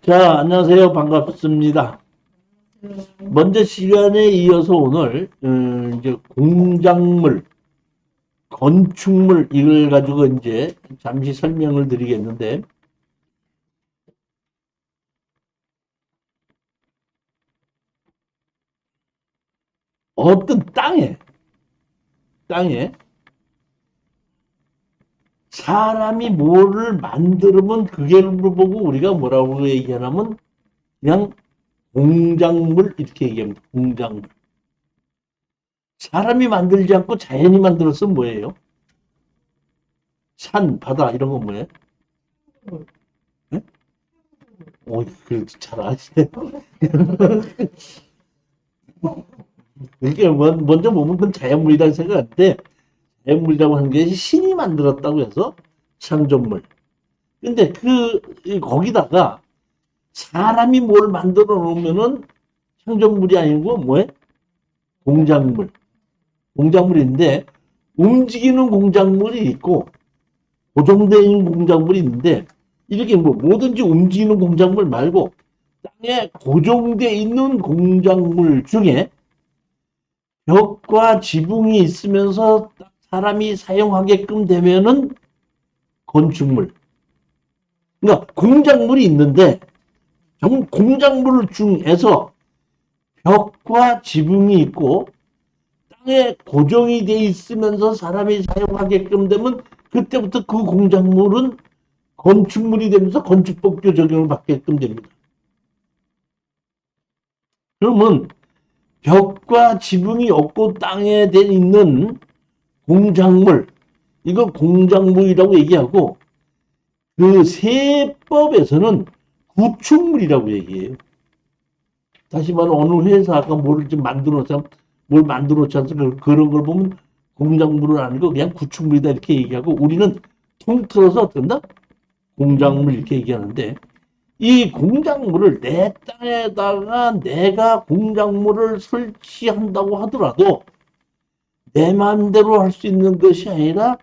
자, 안녕하세요. 반갑습니다. 먼저 시간에 이어서 오늘, 이제 공작물, 건축물, 이걸 가지고 이제 잠시 설명을 드리겠는데, 어떤 땅에 사람이 뭐를 만들면 그걸 보고 우리가 뭐라고 얘기하냐면, 그냥 공작물, 이렇게 얘기합니다. 공작물. 사람이 만들지 않고 자연이 만들어서 뭐예요? 산, 바다, 이런 건 뭐예요? 네? 오, 잘 아시네. 이게 먼저 보면 그건 자연물이라고 생각하는데, 자연물이라고 하는 게 신이 만들었다고 해서 창조물. 근데 거기다가 사람이 뭘 만들어 놓으면은 창조물이 아니고 뭐예요? 공작물. 공작물인데, 움직이는 공작물이 있고, 고정되어 있는 공작물이 있는데, 이렇게 뭐 뭐든지 움직이는 공작물 말고, 땅에 고정되어 있는 공작물 중에 벽과 지붕이 있으면서 사람이 사용하게끔 되면은 건축물. 그러니까 공작물이 있는데 공작물 중에서 벽과 지붕이 있고 땅에 고정이 돼 있으면서 사람이 사용하게끔 되면 그때부터 그 공작물은 건축물이 되면서 건축법규 적용을 받게끔 됩니다. 그러면 벽과 지붕이 없고 땅에 돼 있는 공작물, 이거 공작물이라고 얘기하고 그 세법에서는 구축물이라고 얘기해요. 다시 말해 어느 회사가 뭘 좀 만들어 놓자, 뭘 만들어 놓지 않습니까? 그런 걸 보면 공작물은 아니고 그냥 구축물이다 이렇게 얘기하고 우리는 통틀어서 어떤다? 공작물 이렇게 얘기하는데 이 공작물을 내 땅에다가 내가 공작물을 설치한다고 하더라도 내 마음대로 할 수 있는 것이 아니라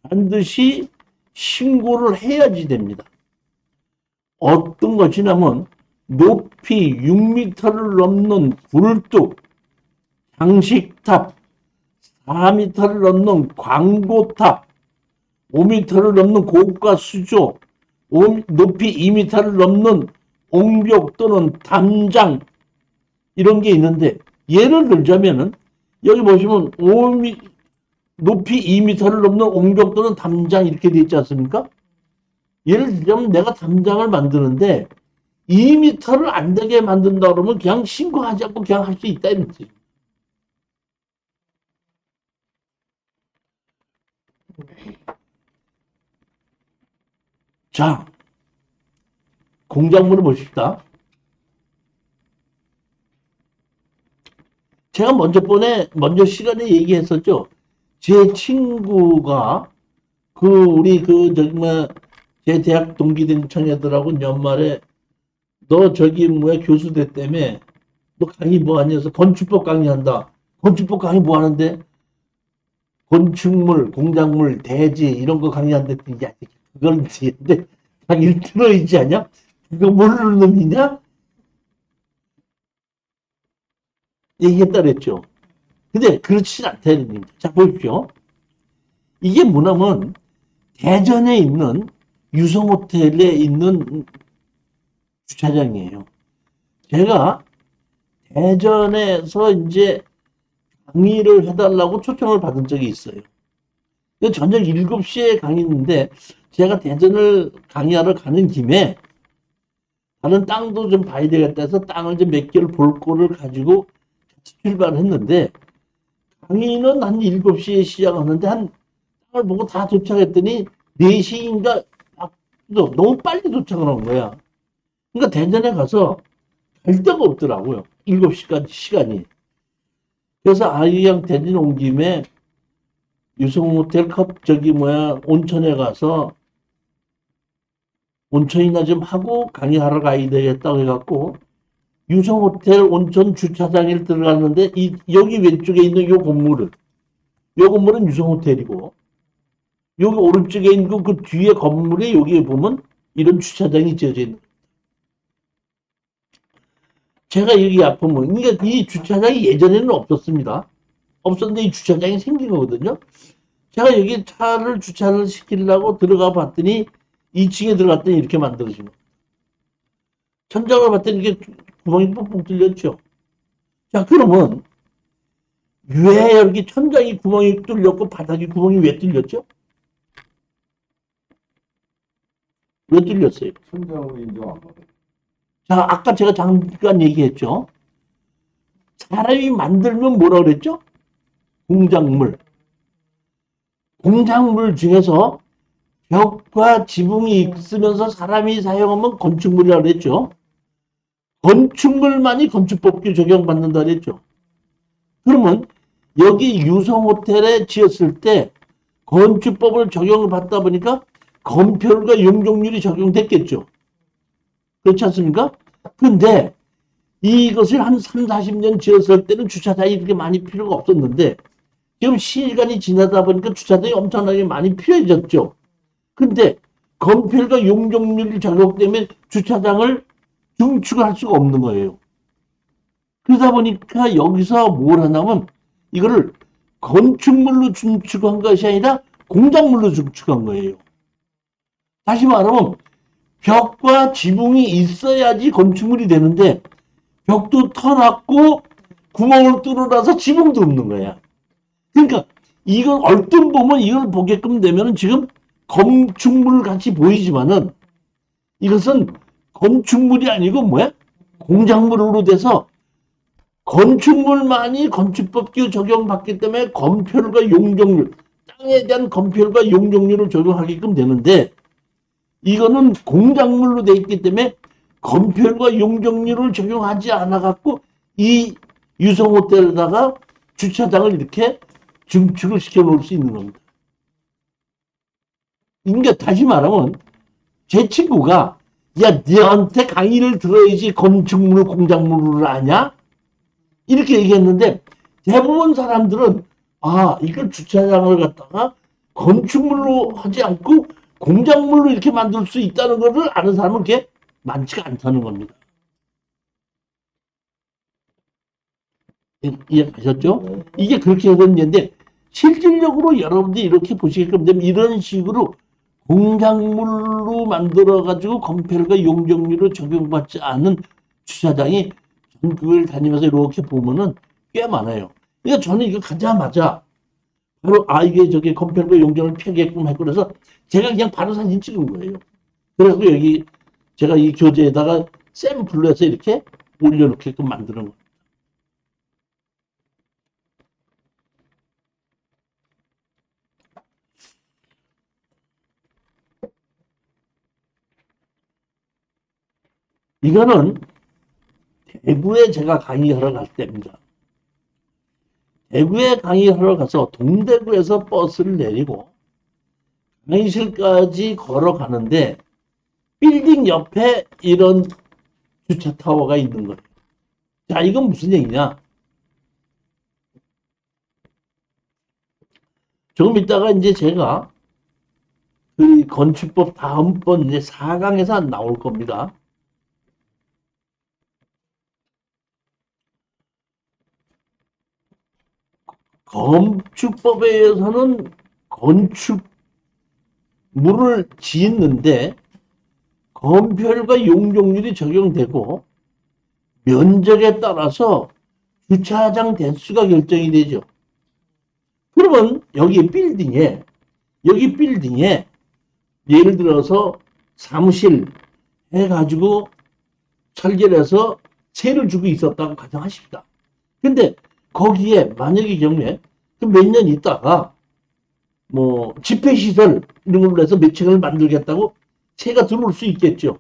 반드시 신고를 해야지 됩니다. 어떤 것이냐면 높이 6m를 넘는 굴뚝, 장식탑, 4m를 넘는 광고탑, 5m를 넘는 고가 수조, 높이 2m를 넘는 옹벽 또는 담장 이런 게 있는데 예를 들자면은 여기 보시면 높이 2m를 넘는 옹벽 또는 담장 이렇게 돼 있지 않습니까? 예를 들자면 내가 담장을 만드는데 2m를 안 되게 만든다 그러면 그냥 신고하지 않고 그냥 할 수 있다 이런 거지. 자, 공작물을 보십시다. 제가 먼저 시간에 얘기했었죠. 제 친구가 우리 저기 제 대학 동기된 청애들하고 연말에 너 저기 뭐야 교수대 때문에 너 강의 뭐 하냐 해서 건축법 강의한다. 건축법 강의 뭐 하는데? 건축물, 공작물, 대지 이런 거 강의한댔더니 야 그걸 근데 강의를 들어야지 않냐? 그거 모르는 놈이냐? 얘기했다 그랬죠. 근데 그렇진 않다 이겁니다. 자 보십시오. 이게 뭐냐면 대전에 있는 유성호텔에 있는 주차장이에요. 제가 대전에서 이제 강의를 해달라고 초청을 받은 적이 있어요. 저녁 7시에 강의인데 제가 대전을 강의하러 가는 김에 다른 땅도 좀 봐야 되겠다 해서 땅을 좀 몇 개를 볼 거를 가지고 같이 출발을 했는데 강의는 한 7시에 시작하는데 한 땅을 보고 다 도착했더니 4시인가 너무 빨리 도착을 한 거야. 그러니까 대전에 가서 갈 데가 없더라고요. 7시까지 시간이. 그래서 그냥 대전 온 김에 유성호텔 저기 온천에 가서 온천이나 좀 하고 강의하러 가야 되겠다고 해갖고 유성호텔 온천 주차장에 들어갔는데 여기 왼쪽에 있는 요 건물은 유성호텔이고 여기 오른쪽에 있는 그 뒤에 건물에 여기 보면 이런 주차장이 지어져 있는 거예요. 제가 여기 아프면, 그러니까 이 주차장이 예전에는 없었습니다. 없었는데 이 주차장이 생긴 거거든요. 제가 여기 차를 주차를 시키려고 들어가 봤더니 2층에 들어갔더니 이렇게 만들어진 거. 천장을 봤더니 이렇게 구멍이 뻥뻥 뚫렸죠. 자, 그러면 왜 여기 천장이 구멍이 뚫렸고 바닥이 구멍이 왜 뚫렸죠? 왜 뚫렸어요? 천장으로 인정 안 받아요. 자, 아까 제가 잠깐 얘기했죠. 사람이 만들면 뭐라 그랬죠? 공작물. 공작물 중에서 벽과 지붕이 있으면서 사람이 사용하면 건축물이라고 그랬죠. 건축물만이 건축법규 적용받는다 그랬죠. 그러면 여기 유성호텔에 지었을 때 건축법을 적용을 받다 보니까 건폐율과 용적률이 적용됐겠죠. 그렇지 않습니까? 근데 이것을 한 3, 40년 지었을 때는 주차장이 그렇게 많이 필요가 없었는데 지금 시간이 지나다 보니까 주차장이 엄청나게 많이 필요해졌죠. 근데 건폐율과 용적률이 적용되면 주차장을 증축할 수가 없는 거예요. 그러다 보니까 여기서 뭘 하냐면 이거를 건축물로 증축한 것이 아니라 공작물로 증축한 거예요. 다시 말하면 벽과 지붕이 있어야지 건축물이 되는데 벽도 터놨고 구멍을 뚫어놔서 지붕도 없는 거야. 그러니까 이걸 얼뚱 보면 이걸 보게끔 되면 지금 건축물 같이 보이지만은 이것은 건축물이 아니고 뭐야? 공작물로 돼서 건축물만이 건축법규 적용받기 때문에 건폐율과 용적률, 땅에 대한 건폐율과 용적률을 적용하게끔 되는데 이거는 공작물로 되어 있기 때문에 건폐율과 용적률을 적용하지 않아 갖고 이 유성호텔에다가 주차장을 이렇게 증축을 시켜 놓을 수 있는 겁니다. 그러니까 다시 말하면 제 친구가 야 너한테 강의를 들어야지 건축물 공작물을 아냐? 이렇게 얘기했는데 대부분 사람들은 아 이걸 주차장을 갖다가 건축물로 하지 않고 공작물로 이렇게 만들 수 있다는 것을 아는 사람은 그렇게 많지가 않다는 겁니다. 이해하셨죠? 이게 그렇게 하는 얘인데 실질적으로 여러분들이 이렇게 보시게끔 되면 이런 식으로 공작물로 만들어가지고 건폐율과 용적률을 적용받지 않은 주차장이 전국을 다니면서 이렇게 보면은 꽤 많아요. 그러니까 저는 이거 가자마자 바로 아 이게 저기 건폐율과 용적률을 피하게끔 했고 그래서 제가 그냥 바로 사진 찍은 거예요. 그래서 여기 제가 이 교재에다가 샘플로 해서 이렇게 올려놓게끔 만드는 거예요. 이거는 대구에 제가 강의하러 갈 때입니다. 대구에 강의하러 가서 동대구에서 버스를 내리고 강의실까지 걸어가는데 빌딩 옆에 이런 주차타워가 있는 거예요. 자, 이건 무슨 얘기냐? 조금 있다가 이제 제가 그 건축법 다음번 이제 4강에서 나올 겁니다. 건축법에 의해서는 건축물을 짓는데 건폐율과 용적률이 적용되고 면적에 따라서 주차장 대수가 결정이 되죠. 그러면 여기 빌딩에 예를 들어서 사무실 해가지고 설계를 해서 세를 주고 있었다고 가정하십시다. 근데 거기에 만약의 경우에 몇 년 있다가 뭐 집회시설 이런 걸로 해서 몇 층을 만들겠다고 세가 들어올 수 있겠죠.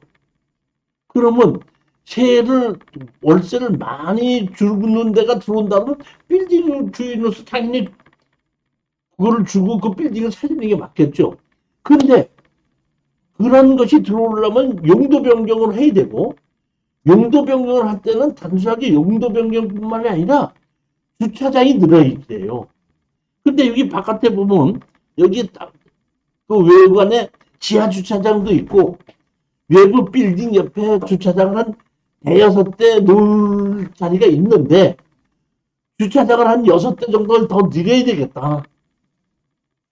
그러면 세를 월세를 많이 주는 데가 들어온다면 빌딩 주인으로서 당연히 그거를 주고 그 빌딩을 살리는 게 맞겠죠. 근데 그런 것이 들어오려면 용도 변경을 해야 되고 용도 변경을 할 때는 단순하게 용도 변경뿐만이 아니라 주차장이 늘어야 돼요. 근데 여기 바깥에 보면 여기 딱 그 외관에 지하 주차장도 있고 외부 빌딩 옆에 주차장을 한 대여섯 대 놓을 자리가 있는데 주차장을 한 6대 정도를 더 늘려야 되겠다.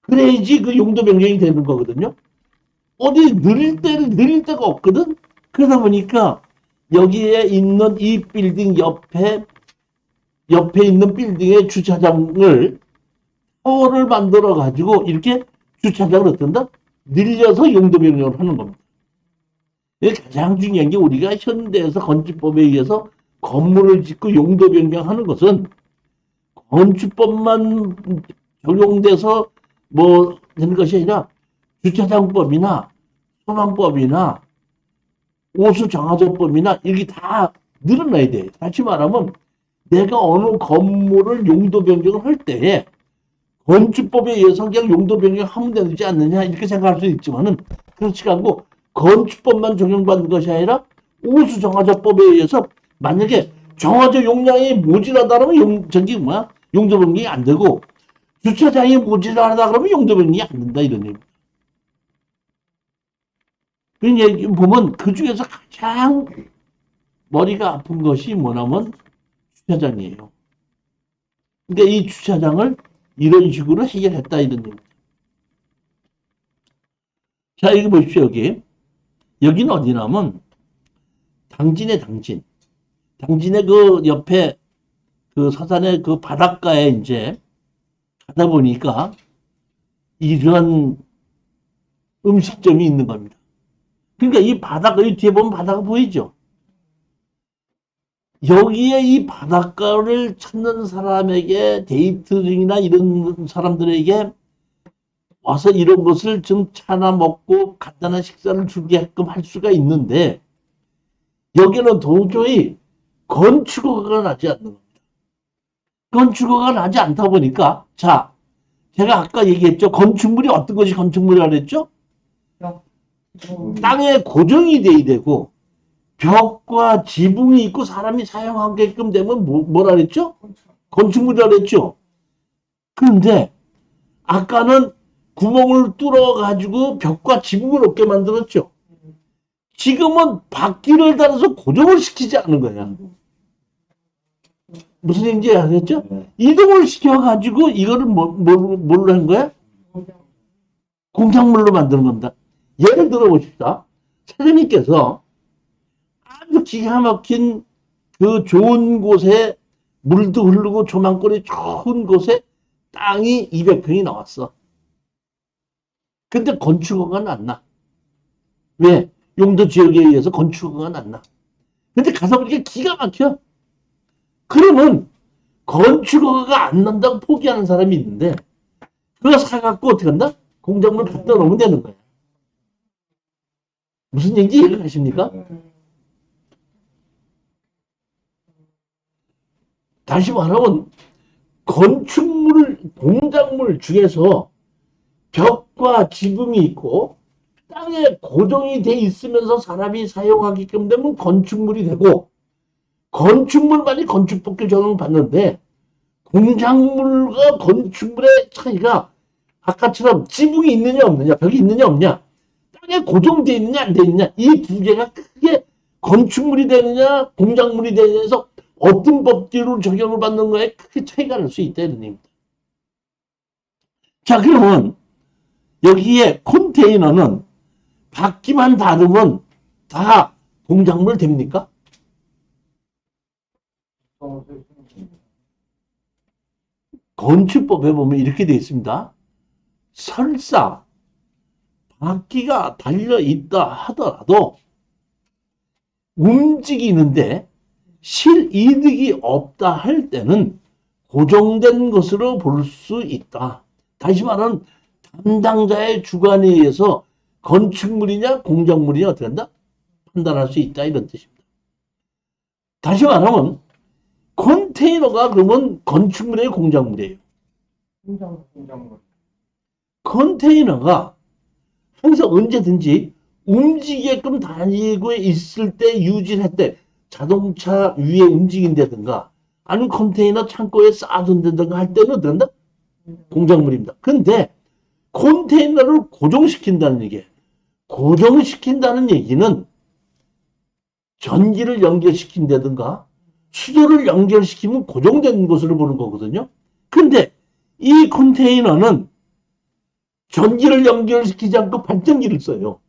그래야지 그 용도 변경이 되는 거거든요. 어디 늘릴 데가 없거든. 그러다 보니까 여기에 있는 이 빌딩 옆에 있는 빌딩의 주차장을 타워를 만들어 가지고 이렇게 주차장을 어떤다? 늘려서 용도 변경을 하는 겁니다. 가장 중요한 게 우리가 현대에서 건축법에 의해서 건물을 짓고 용도 변경하는 것은 건축법만 적용돼서 뭐 되는 것이 아니라 주차장법이나 소방법이나 오수정화조법이나 이게 다 늘어나야 돼. 다시 말하면 내가 어느 건물을 용도 변경을 할 때에 건축법에 의해서 그냥 용도 변경하면 되지 않느냐 이렇게 생각할 수 있지만은 그렇지 않고 건축법만 적용받는 것이 아니라 오수정화조법에 의해서 만약에 정화조 용량이 모자라다면 용도 변경이 안 되고 주차장이 모자라다 그러면 용도 변경이 안 된다 이런 얘기. 그런 얘기 보면 그 중에서 가장 머리가 아픈 것이 뭐냐면 주차장이에요. 그러니까 이 주차장을 이런 식으로 해결했다 이런 얘기입니다. 자, 이거 보십시오. 여기는 어디냐면 당진의 당진. 당진의 그 옆에 그 서산의 그 바닷가에 이제 가다 보니까 이런 음식점이 있는 겁니다. 그러니까 이 바닷가, 이 뒤에 보면 바다가 보이죠? 여기에 이 바닷가를 찾는 사람에게 데이트 중이나 이런 사람들에게 와서 이런 것을 좀 차나 먹고 간단한 식사를 주게끔 할 수가 있는데 여기는 도저히 건축허가가 나지 않는 겁니다. 건축허가가 나지 않다 보니까 자, 제가 아까 얘기했죠. 건축물이 어떤 것이 건축물이라고 그랬죠? 땅에 고정이 돼야 되고 벽과 지붕이 있고 사람이 사용하게끔 되면 뭐라 그랬죠? 건축물이라 그랬죠. 그런데 아까는 구멍을 뚫어 가지고 벽과 지붕을 없게 만들었죠. 지금은 바퀴를 달아서 고정을 시키지 않는 거야. 무슨 얘기인지 알겠죠? 이동을 시켜 가지고 이거를 뭘로 한 거야? 공작물로 만드는 겁니다. 예를 들어 보십시다. 사장님께서 아주 기가 막힌 그 좋은 곳에 물도 흐르고 조망거리 좋은 곳에 땅이 200평이 나왔어. 근데 건축허가는 안 나. 왜? 용도 지역에 의해서 건축허가는 안 나. 근데 가서 보니까 기가 막혀. 그러면 건축허가가 안 난다고 포기하는 사람이 있는데 그거 사갖고 어떻게 한다? 공작물 갖다 놓으면 되는 거야. 무슨 얘기인지 이해가 가십니까? 다시 말하면 건축물, 공작물 중에서 벽과 지붕이 있고 땅에 고정이 돼 있으면서 사람이 사용하게끔 되면 건축물이 되고 건축물만이 건축법규 적용받는데 공작물과 건축물의 차이가 아까처럼 지붕이 있느냐 없느냐 벽이 있느냐 없느냐 땅에 고정되어 있느냐 안 되어 있느냐 이 두 개가 크게 건축물이 되느냐 공작물이 되느냐에서 어떤 법규로 적용을 받는 거에 크게 차이가 날 수 있다 이런 얘기입니다. 자, 그러면 여기에 컨테이너는 바퀴만 닫으면 다 공작물 됩니까? 건축법에 보면 이렇게 되어 있습니다. 설사 바퀴가 달려 있다 하더라도 움직이는데 실이득이 없다 할 때는 고정된 것으로 볼 수 있다. 다시 말하면 담당자의 주관에 의해서 건축물이냐 공작물이냐 어떻게 한다? 판단할 수 있다 이런 뜻입니다. 다시 말하면 컨테이너가 그러면 건축물이에요 공작물이에요? 공작물. 컨테이너가 항상 언제든지 움직이게끔 다니고 있을 때 유지할 때 자동차 위에 움직인다든가 아니면 컨테이너 창고에 쌓아둔다든가 할 때는 어떤다? 공작물입니다. 근데 컨테이너를 고정시킨다는 얘기예요. 고정시킨다는 얘기는 전기를 연결시킨다든가 수도를 연결시키면 고정된 것으로 보는 거거든요. 근데 이 컨테이너는 전기를 연결시키지 않고 발전기를 써요.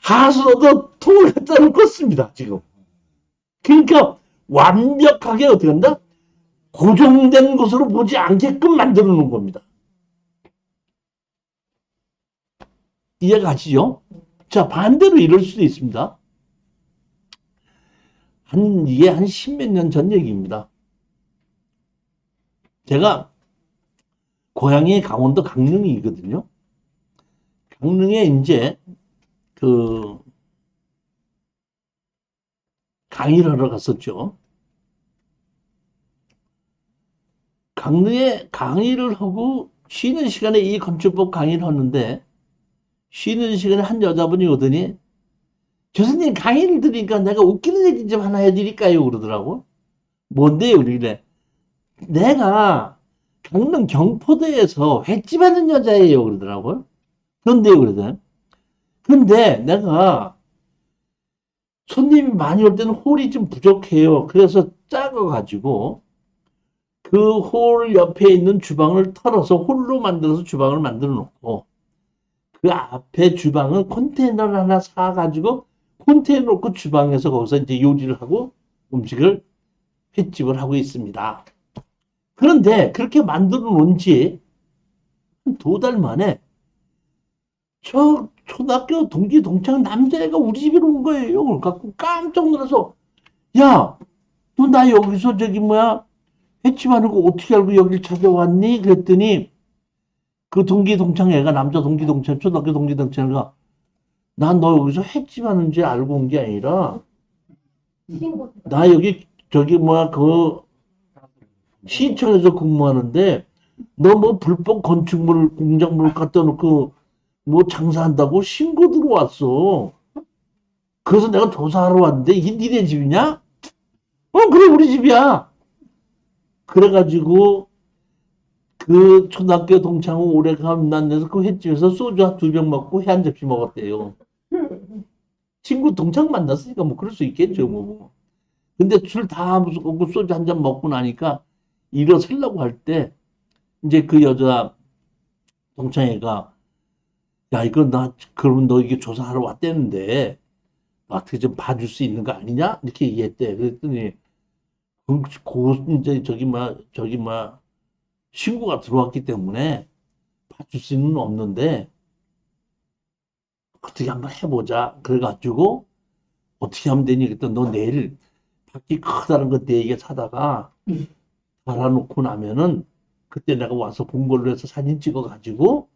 하수도도 통을 갖다 놓고 씁니다, 지금. 그러니까 완벽하게 어떻게 한다? 고정된 것으로 보지 않게끔 만들어 놓은 겁니다. 이해가시죠? 자, 반대로 이럴 수도 있습니다. 이게 한 십몇 년 전 얘기입니다. 제가 고향이 강원도 강릉이거든요. 강릉에 이제 그 강의를 하러 갔었죠. 강릉에 강의를 하고 쉬는 시간에 이 건축법 강의를 하는데 쉬는 시간에 한 여자분이 오더니 교수님 강의를 들으니까 내가 웃기는 얘기 좀 하나 해드릴까요? 그러더라고. 뭔데요? 그러길래 내가 강릉 경포대에서 횟집 하는 여자예요. 그러더라고요. 그런데요? 그러더니 근데 내가 손님이 많이 올 때는 홀이 좀 부족해요. 그래서 작아가지고 그 홀 옆에 있는 주방을 털어서 홀로 만들어서 주방을 만들어 놓고 그 앞에 주방은 컨테이너를 하나 사가지고 컨테이너 놓고 주방에서 거기서 이제 요리를 하고 음식을 횟집을 하고 있습니다. 그런데 그렇게 만들어 놓은 지 한 2달 만에 저 초등학교 동기 동창 남자애가 우리 집에 온 거예요. 갖고 깜짝 놀라서 야, 너 나 여기서 저기 뭐야 횟집 하는 거 어떻게 알고 여길 찾아왔니? 그랬더니 그 동기 동창 애가 남자 동기 동창 초등학교 동기 동창 애가 난 너 여기서 횟집 하는 줄 알고 온 게 아니라 나 여기 저기 뭐야 그 시청에서 근무하는데 너 뭐 불법 건축물 공작물 갖다 놓고 뭐 장사한다고 신고 들어왔어. 그래서 내가 조사하러 왔는데 이게 니네 집이냐? 그래 우리 집이야. 그래가지고 그 초등학교 동창하고 오래 만나서 그 횟집에서 소주 한 2병 먹고 회 한 접시 먹었대요. 친구 동창 만났으니까 뭐 그럴 수 있겠죠 뭐. 근데 술 다 먹고 소주 한 잔 먹고 나니까 일어서려고 할 때 이제 그 여자 동창애가 야 이거 나 그러면 너 이게 조사하러 왔대는데 어떻게 좀 봐줄 수 있는 거 아니냐 이렇게 얘기했대. 그랬더니 이제 저기 뭐 신고가 들어왔기 때문에 봐줄 수는 없는데 어떻게 한번 해보자. 그래가지고 어떻게 하면 되니? 그랬더니 너 내일 바퀴 크다는 거 4개 사다가 달아놓고 나면은 그때 내가 와서 본 걸로 해서 사진 찍어가지고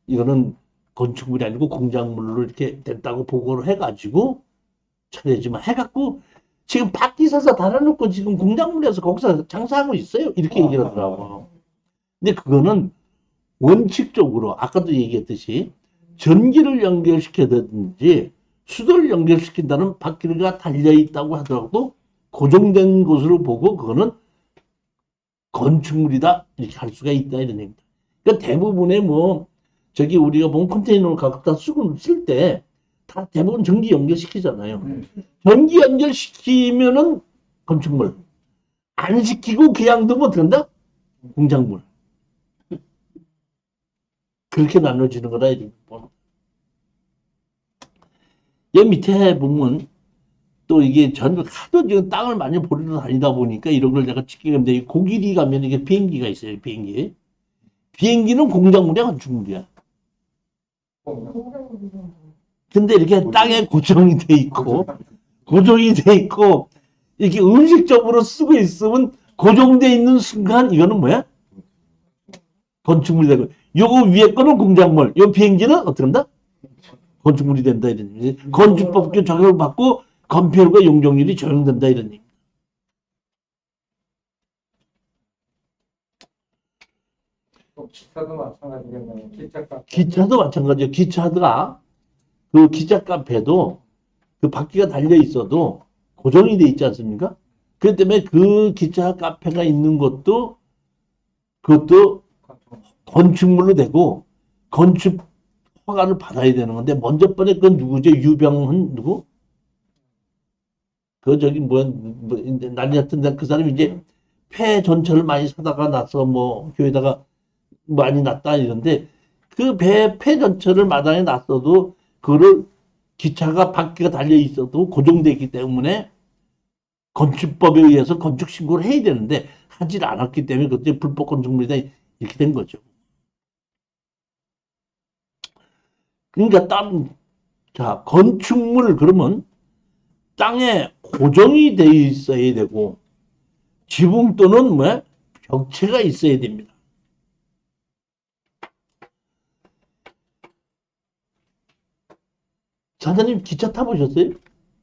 이거는 건축물이 아니고 공작물로 이렇게 됐다고 보고를 해가지고 차려주면 해갖고 지금 바퀴 사서 달아놓고 지금 공작물에서 거기서 장사하고 있어요. 이렇게 얘기를 하더라고. 근데 그거는 원칙적으로 아까도 얘기했듯이 전기를 연결시켜야되든지 수도를 연결시킨다는 바퀴가 달려있다고 하더라도 고정된 것으로 보고 그거는 건축물이다 이렇게 할 수가 있다 이런 얘기입니다. 그러니까 대부분의 뭐 저기 우리가 본 컨테이너를 갖다 쓰고 쓸 때 다 대부분 전기 연결시키잖아요. 전기 연결시키면은 건축물 안 시키고 그냥 두면 어떻게 한다? 공작물. 그렇게 나눠지는 거다 이렇게 보는. 여기 밑에 보면 또 이게 하도 지금 땅을 많이 보러 다니다 보니까 이런 걸 내가 찍게 되는데 고길이 가면 이게 비행기가 있어요. 비행기. 비행기는 공작물이야 건축물이야. 근데 이렇게 땅에 고정이 돼 있고 이렇게 의식적으로 쓰고 있으면 고정돼 있는 순간 이거는 뭐야? 건축물이 되고 요거 위에 거는 공작물, 요 비행기는 어떻게 한다? 건축물이 된다 이런 얘기. 건축법규 적용을 받고 건폐율과 용적률이 적용된다 이런 얘기. 기차도 마찬가지겠네요. 기차도 마찬가지예요. 기차가 그 기차 카페도 그 바퀴가 달려 있어도 고정이 돼 있지 않습니까? 그렇기 때문에 그 기차 카페가 있는 것도 그것도 건축물로 되고 건축 허가를 받아야 되는 건데 먼저 번에 그건 누구죠? 유병훈 누구? 그 저기 이제 난리 났던데 그 사람이 이제 폐 전철을 많이 사다가 나서 뭐 교회다가 많이 놨다 이런데 그 폐 전철을 마당에 놨어도 그거를 기차가 바퀴가 달려 있어도 고정되어 있기 때문에 건축법에 의해서 건축 신고를 해야 되는데 하질 않았기 때문에 그때 불법 건축물이다 이렇게 된 거죠. 그러니까 자, 건축물 그러면 땅에 고정이 되어 있어야 되고 지붕 또는 뭐 벽체가 있어야 됩니다. 사장님 기차 타보셨어요?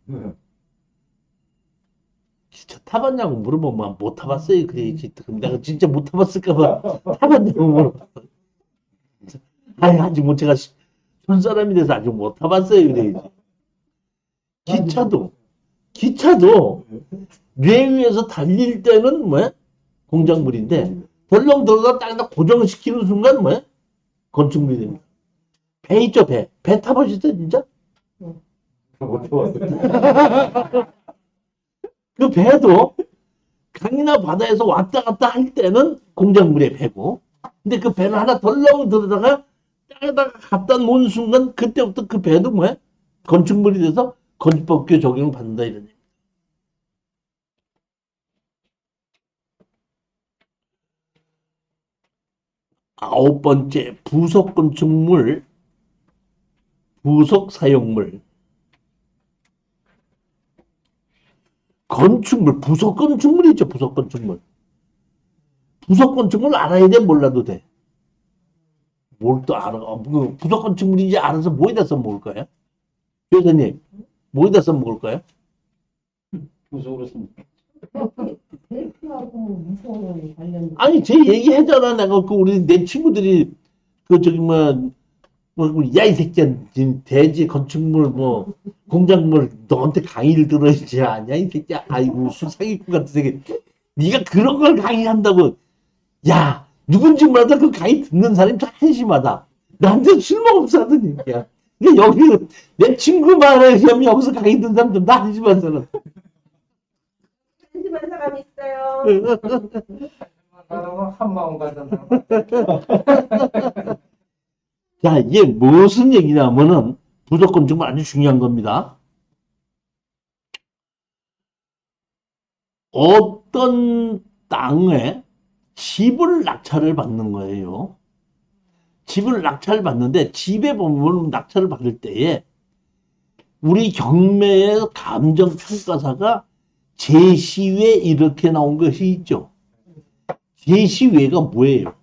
네. 기차 타봤냐고 물어보면 못 타봤어요. 그래야지. 그럼 내가 진짜 못 타봤을까봐 타봤냐고 물어봤어. 아니, 아직 뭐 제가 손사람이 돼서 아직 못 타봤어요. 그래야지. 기차도 뇌 위에서 달릴 때는 뭐야? 공작물인데 덜렁 들어가 땅에다 고정시키는 순간 뭐야? 건축물이 됩니다. 배 있죠, 배. 배 타보셨어요, 진짜? 못 해봤어요. 그 배도 강이나 바다에서 왔다 갔다 할 때는 공작물의 배고, 근데 그 배는 하나 덜렁 들어다가 땅에다가 갖다 놓은 순간 그때부터 그 배도 뭐야? 건축물이 돼서 건축법규 적용을 받는다 이런 얘기. 아홉 번째, 부속 건축물, 부속 사용물. 건축물, 부속 건축물이 있죠, 부속 건축물. 부속 건축물 알아야 돼, 몰라도 돼. 뭘 또 알아? 부속 건축물인지 알아서 뭐에다 써먹을까요? 교수님, 뭐에다 써먹을까요? 무속으로 씁니다. 대표하고 무서운 관련. 아니, 제 얘기했잖아. 내가 우리 내 친구들이 저기 야, 이 새끼야, 대지 건축물 공작물 너한테 강의를 들어야지 아냐, 이 새끼야. 아이고, 사기꾼 같은 새끼. 네가 그런 걸 강의한다고. 야, 누군지 몰라도 그 강의 듣는 사람이 참 한심하다. 나한테 쓸모없어 하던 얘기야. 근데 여기 내 친구 말에 의하면 여기서 강의 듣는 사람 좀 다 한심한 사람. 한심한 사람이 있어요. 사람은 한 마음 가잖아. 자, 이게 무슨 얘기냐면은 무조건 정말 아주 중요한 겁니다. 어떤 땅에 집을 낙찰을 받는 거예요. 집을 낙찰을 받는데 집에 보면 낙찰을 받을 때에 우리 경매의 감정평가사가 제시외 이렇게 나온 것이 있죠. 제시외가 뭐예요?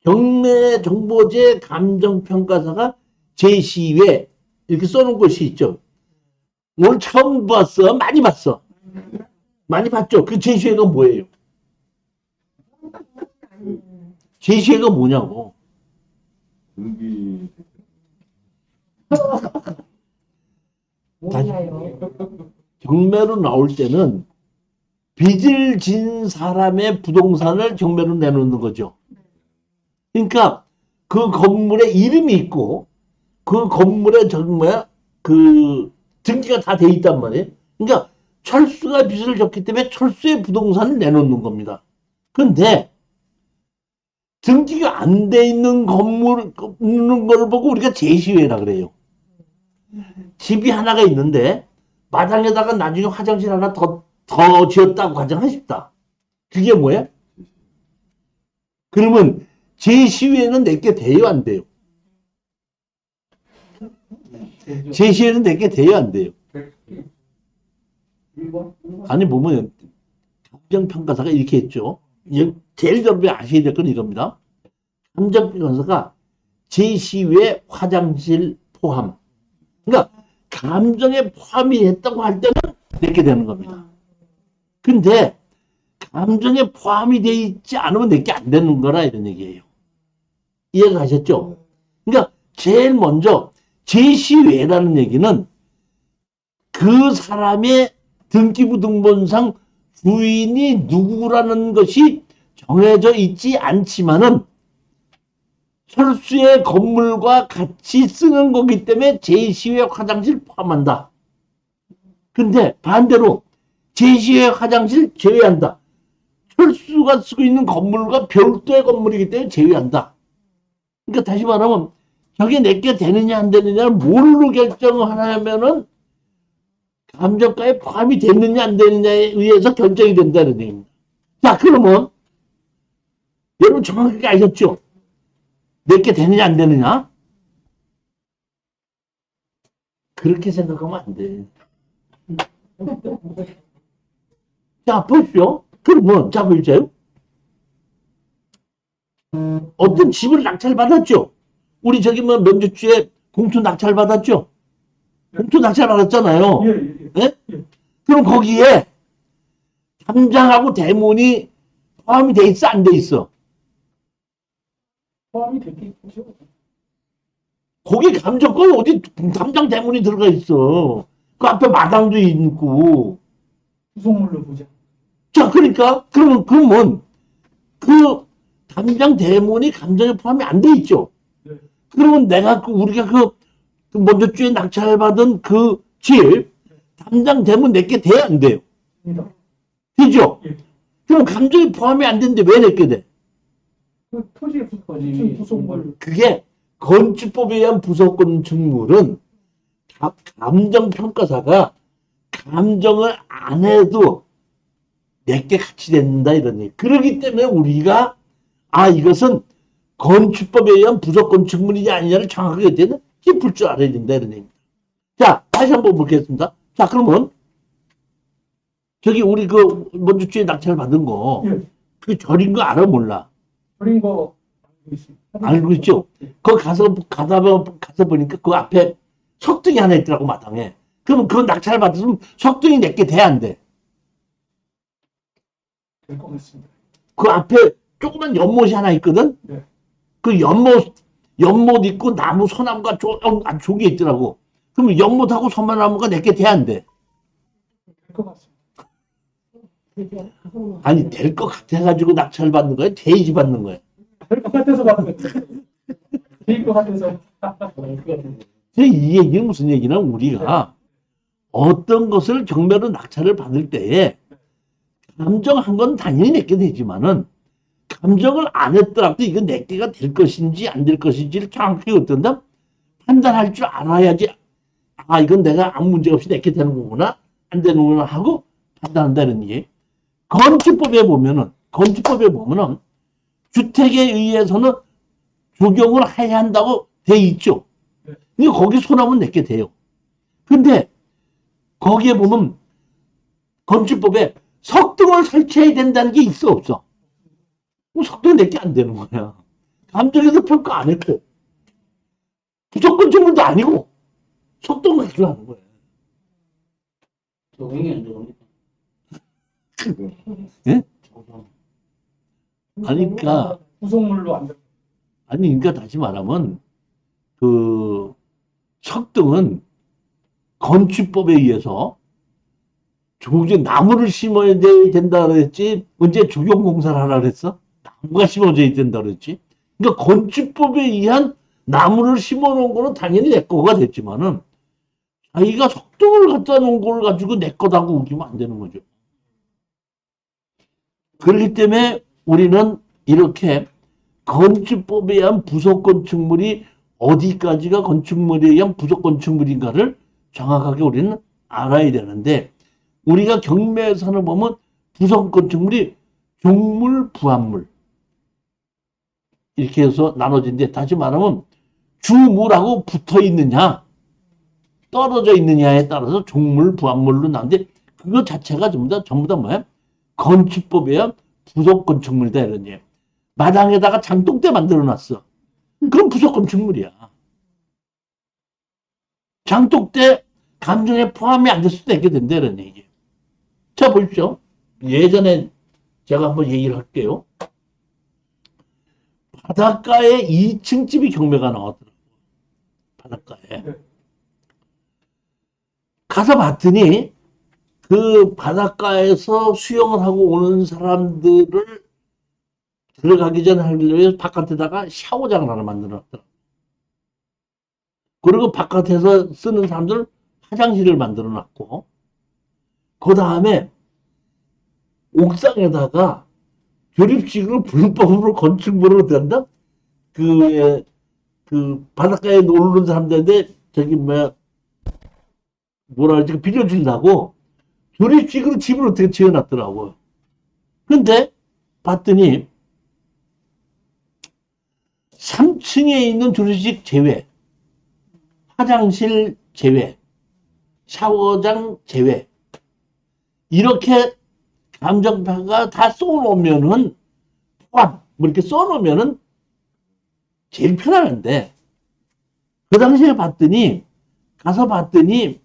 경매정보제 감정평가사가 제시외 이렇게 써놓은 것이 있죠. 오늘 처음 봤어? 많이 봤어? 많이 봤죠? 그 제시외가 뭐예요? 제시외가 뭐냐고. 여기 몰라요. 경매로 나올 때는 빚을 진 사람의 부동산을 경매로 내놓는 거죠. 그러니까 그 건물에 이름이 있고 그 건물에 그 등기가 다 돼 있단 말이에요. 그러니까 철수가 빚을 졌기 때문에 철수의 부동산을 내놓는 겁니다. 그런데 등기가 안 돼 있는 건물 있는 걸 보고 우리가 제시외라 그래요. 집이 하나가 있는데 마당에다가 나중에 화장실 하나 더 지었다고 가정하십다. 그게 뭐야? 그러면 제시외는 내게 돼요, 안 돼요? 제시외는 내게 돼요, 안 돼요? 아니, 보면 감정평가사가 이렇게 했죠. 제일 여러분이 아셔야 될 건 이겁니다. 감정평가사가 제시외 화장실 포함. 그러니까 감정에 포함이 됐다고 할 때는 내게 되는 겁니다. 근데 감정에 포함이 되어 있지 않으면 내게 안 되는 거라 이런 얘기예요. 이해가 가셨죠? 그러니까 제일 먼저 제시외라는 얘기는 그 사람의 등기부등본상 주인이 누구라는 것이 정해져 있지 않지만은 철수의 건물과 같이 쓰는 거기 때문에 제시외 화장실 포함한다. 근데 반대로 제시의 화장실 제외한다. 철수가 쓰고 있는 건물과 별도의 건물이기 때문에 제외한다. 그러니까 다시 말하면 저게 내게 되느냐 안 되느냐를 뭘로 결정하냐면은 감정가에 포함이 됐느냐 안 되느냐에 의해서 결정이 된다는 얘기입니다. 자, 그러면 여러분 정확하게 아셨죠? 내게 되느냐 안 되느냐? 그렇게 생각하면 안 돼. 자, 보십시오. 그러면 자, 보십시오. 어떤 집을 낙찰받았죠? 우리 저기 뭐 명주주에 공투 낙찰받았죠? 공투 낙찰받았잖아요. 예? 그럼 거기에 담장하고 대문이 포함이 돼 있어, 안 돼 있어? 포함이 됐겠죠. 거기 감정권 어디 담장 대문이 들어가 있어. 그 앞에 마당도 있고. 구성물로 보자. 자, 그러니까 그러면 그 담장 대문이 감정에 포함이 안 돼 있죠. 네. 그러면 내가 우리가 그 먼저 주에 낙찰받은 그 집 담장 대문 내게 돼야 안 돼요. 입니다. 되죠? 예. 그럼 감정에 포함이 안 되는데 왜 내게 돼? 그 토지의 구성물. 그게 건축법에 의한 부속건 증물은 감정평가사가 감정을 안 해도 내게 같이 된다 이런 얘기. 그렇기 때문에 우리가 이것은 건축법에 의한 부속건 증물이냐 아니냐를 정확하게 짚을 줄 알아야 된다 이런 얘기입니다. 자, 다시 한번 보겠습니다. 자, 그러면 저기 우리 그 먼저 주에 낙찰 받은 거 예. 그 절인 거 알아 몰라? 버린 거 알고 있습니다. 알고 있죠? 예. 거기 가서 보니까 그 앞에 석등이 하나 있더라고, 마당에. 그러면 그 낙찰 받으면 석등이 내게 돼, 안 돼? 될 것 같습니다. 그 앞에 조그만 연못이 하나 있거든? 네. 그 연못 있고 나무, 소나무가 조개 있더라고. 그럼 연못하고 소나무가 내게 돼, 안 돼? 될 것 같습니다. 아니, 될 것 같아가지고 낙찰 받는 거야? 돼야지 받는 거야? 될 것 같아서 받는 거예요. 될 것 같아서. 이 얘기는 무슨 얘기냐? 우리가 어떤 것을 경매로 낙찰을 받을 때에 감정한 건 당연히 내게 되지만은 감정을 안 했더라도 이건 내게가 될 것인지 안 될 것인지를 정확하게 어떤다? 판단할 줄 알아야지. 이건 내가 아무 문제 없이 내게 되는 거구나, 안 되는 거구나 하고 판단한다는 얘기. 건축법에 보면은 주택에 의해서는 적용을 해야 한다고 돼 있죠. 근데 거기 소나무는 내게 돼요. 근데 거기에 보면 건축법에 석등을 설치해야 된다는 게 있어, 없어? 석등은 내게 안 되는 거야. 감정에서 평가 안 했고 부족건 주문도 아니고 석등을 가져가는 거야. 적용이 안 들어갑니까? 예? 그러니까 구성물로 안 돼. 그러니까 다시 말하면 그 석등은 건축법에 의해서 조금 나무를 심어야 된다 그랬지, 언제 조경공사를 하라 그랬어? 나무가 심어져야 된다 그랬지. 그러니까 건축법에 의한 나무를 심어 놓은 거는 당연히 내 거가 됐지만은 자기가 석등을 갖다 놓은 걸 가지고 내 거다고 우기면 안 되는 거죠. 그렇기 때문에 우리는 이렇게 건축법에 의한 부속건축물이 어디까지가 건축물에 의한 부속건축물인가를 정확하게 우리는 알아야 되는데, 우리가 경매에서는 보면 부속건축물이 종물, 부합물 이렇게 해서 나눠진데, 다시 말하면 주물하고 붙어 있느냐 떨어져 있느냐에 따라서 종물, 부합물로 나는데, 그거 자체가 전부 다 뭐야? 건축법에 의한 부속건축물이다 이런 얘기. 마당에다가 장독대 만들어 놨어. 그럼 부속건축물이야. 장독대 감정에 포함이 안 됐을 때 이렇게 된다 이런 얘기. 자, 보십시오. 예전에 제가 한번 얘기를 할게요. 바닷가에 2층 집이 경매가 나왔더라고요. 바닷가에. 가서 봤더니 그 바닷가에서 수영을 하고 오는 사람들을 들어가기 전에 하기 위해서 바깥에다가 샤워장을 하나 만들어 놨더라고요. 그리고 바깥에서 쓰는 사람들 화장실을 만들어 놨고, 그 다음에 옥상에다가 조립식으로 불법으로 건축물을 된다? 그 바닷가에 놀는 사람들한테 저기 뭐라 그러지? 빌려준다고 조립식으로 집을 어떻게 지어놨더라고요. 근데 봤더니 3층에 있는 조립식 제외, 화장실 제외, 샤워장 제외, 이렇게 감정평가 다 써놓으면은 포함, 뭐 이렇게 써놓으면은 제일 편안한데, 그 당시에 가서 봤더니,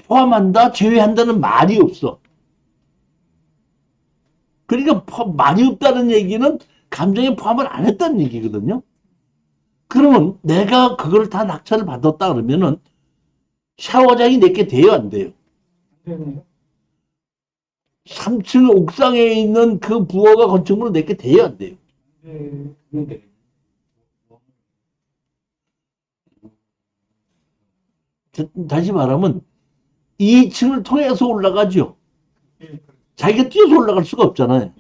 포함한다, 제외한다는 말이 없어. 그러니까 말이 없다는 얘기는 감정에 포함을 안 했다는 얘기거든요. 그러면 내가 그걸 다 낙찰을 받았다 그러면은 샤워장이 내게 돼요, 안 돼요? 네. 3층 옥상에 있는 그 부엌과 건축물은 내게 돼요, 안 돼요? 네. 다시 말하면 2층을 통해서 올라가죠. 자기가 뛰어서 올라갈 수가 없잖아요.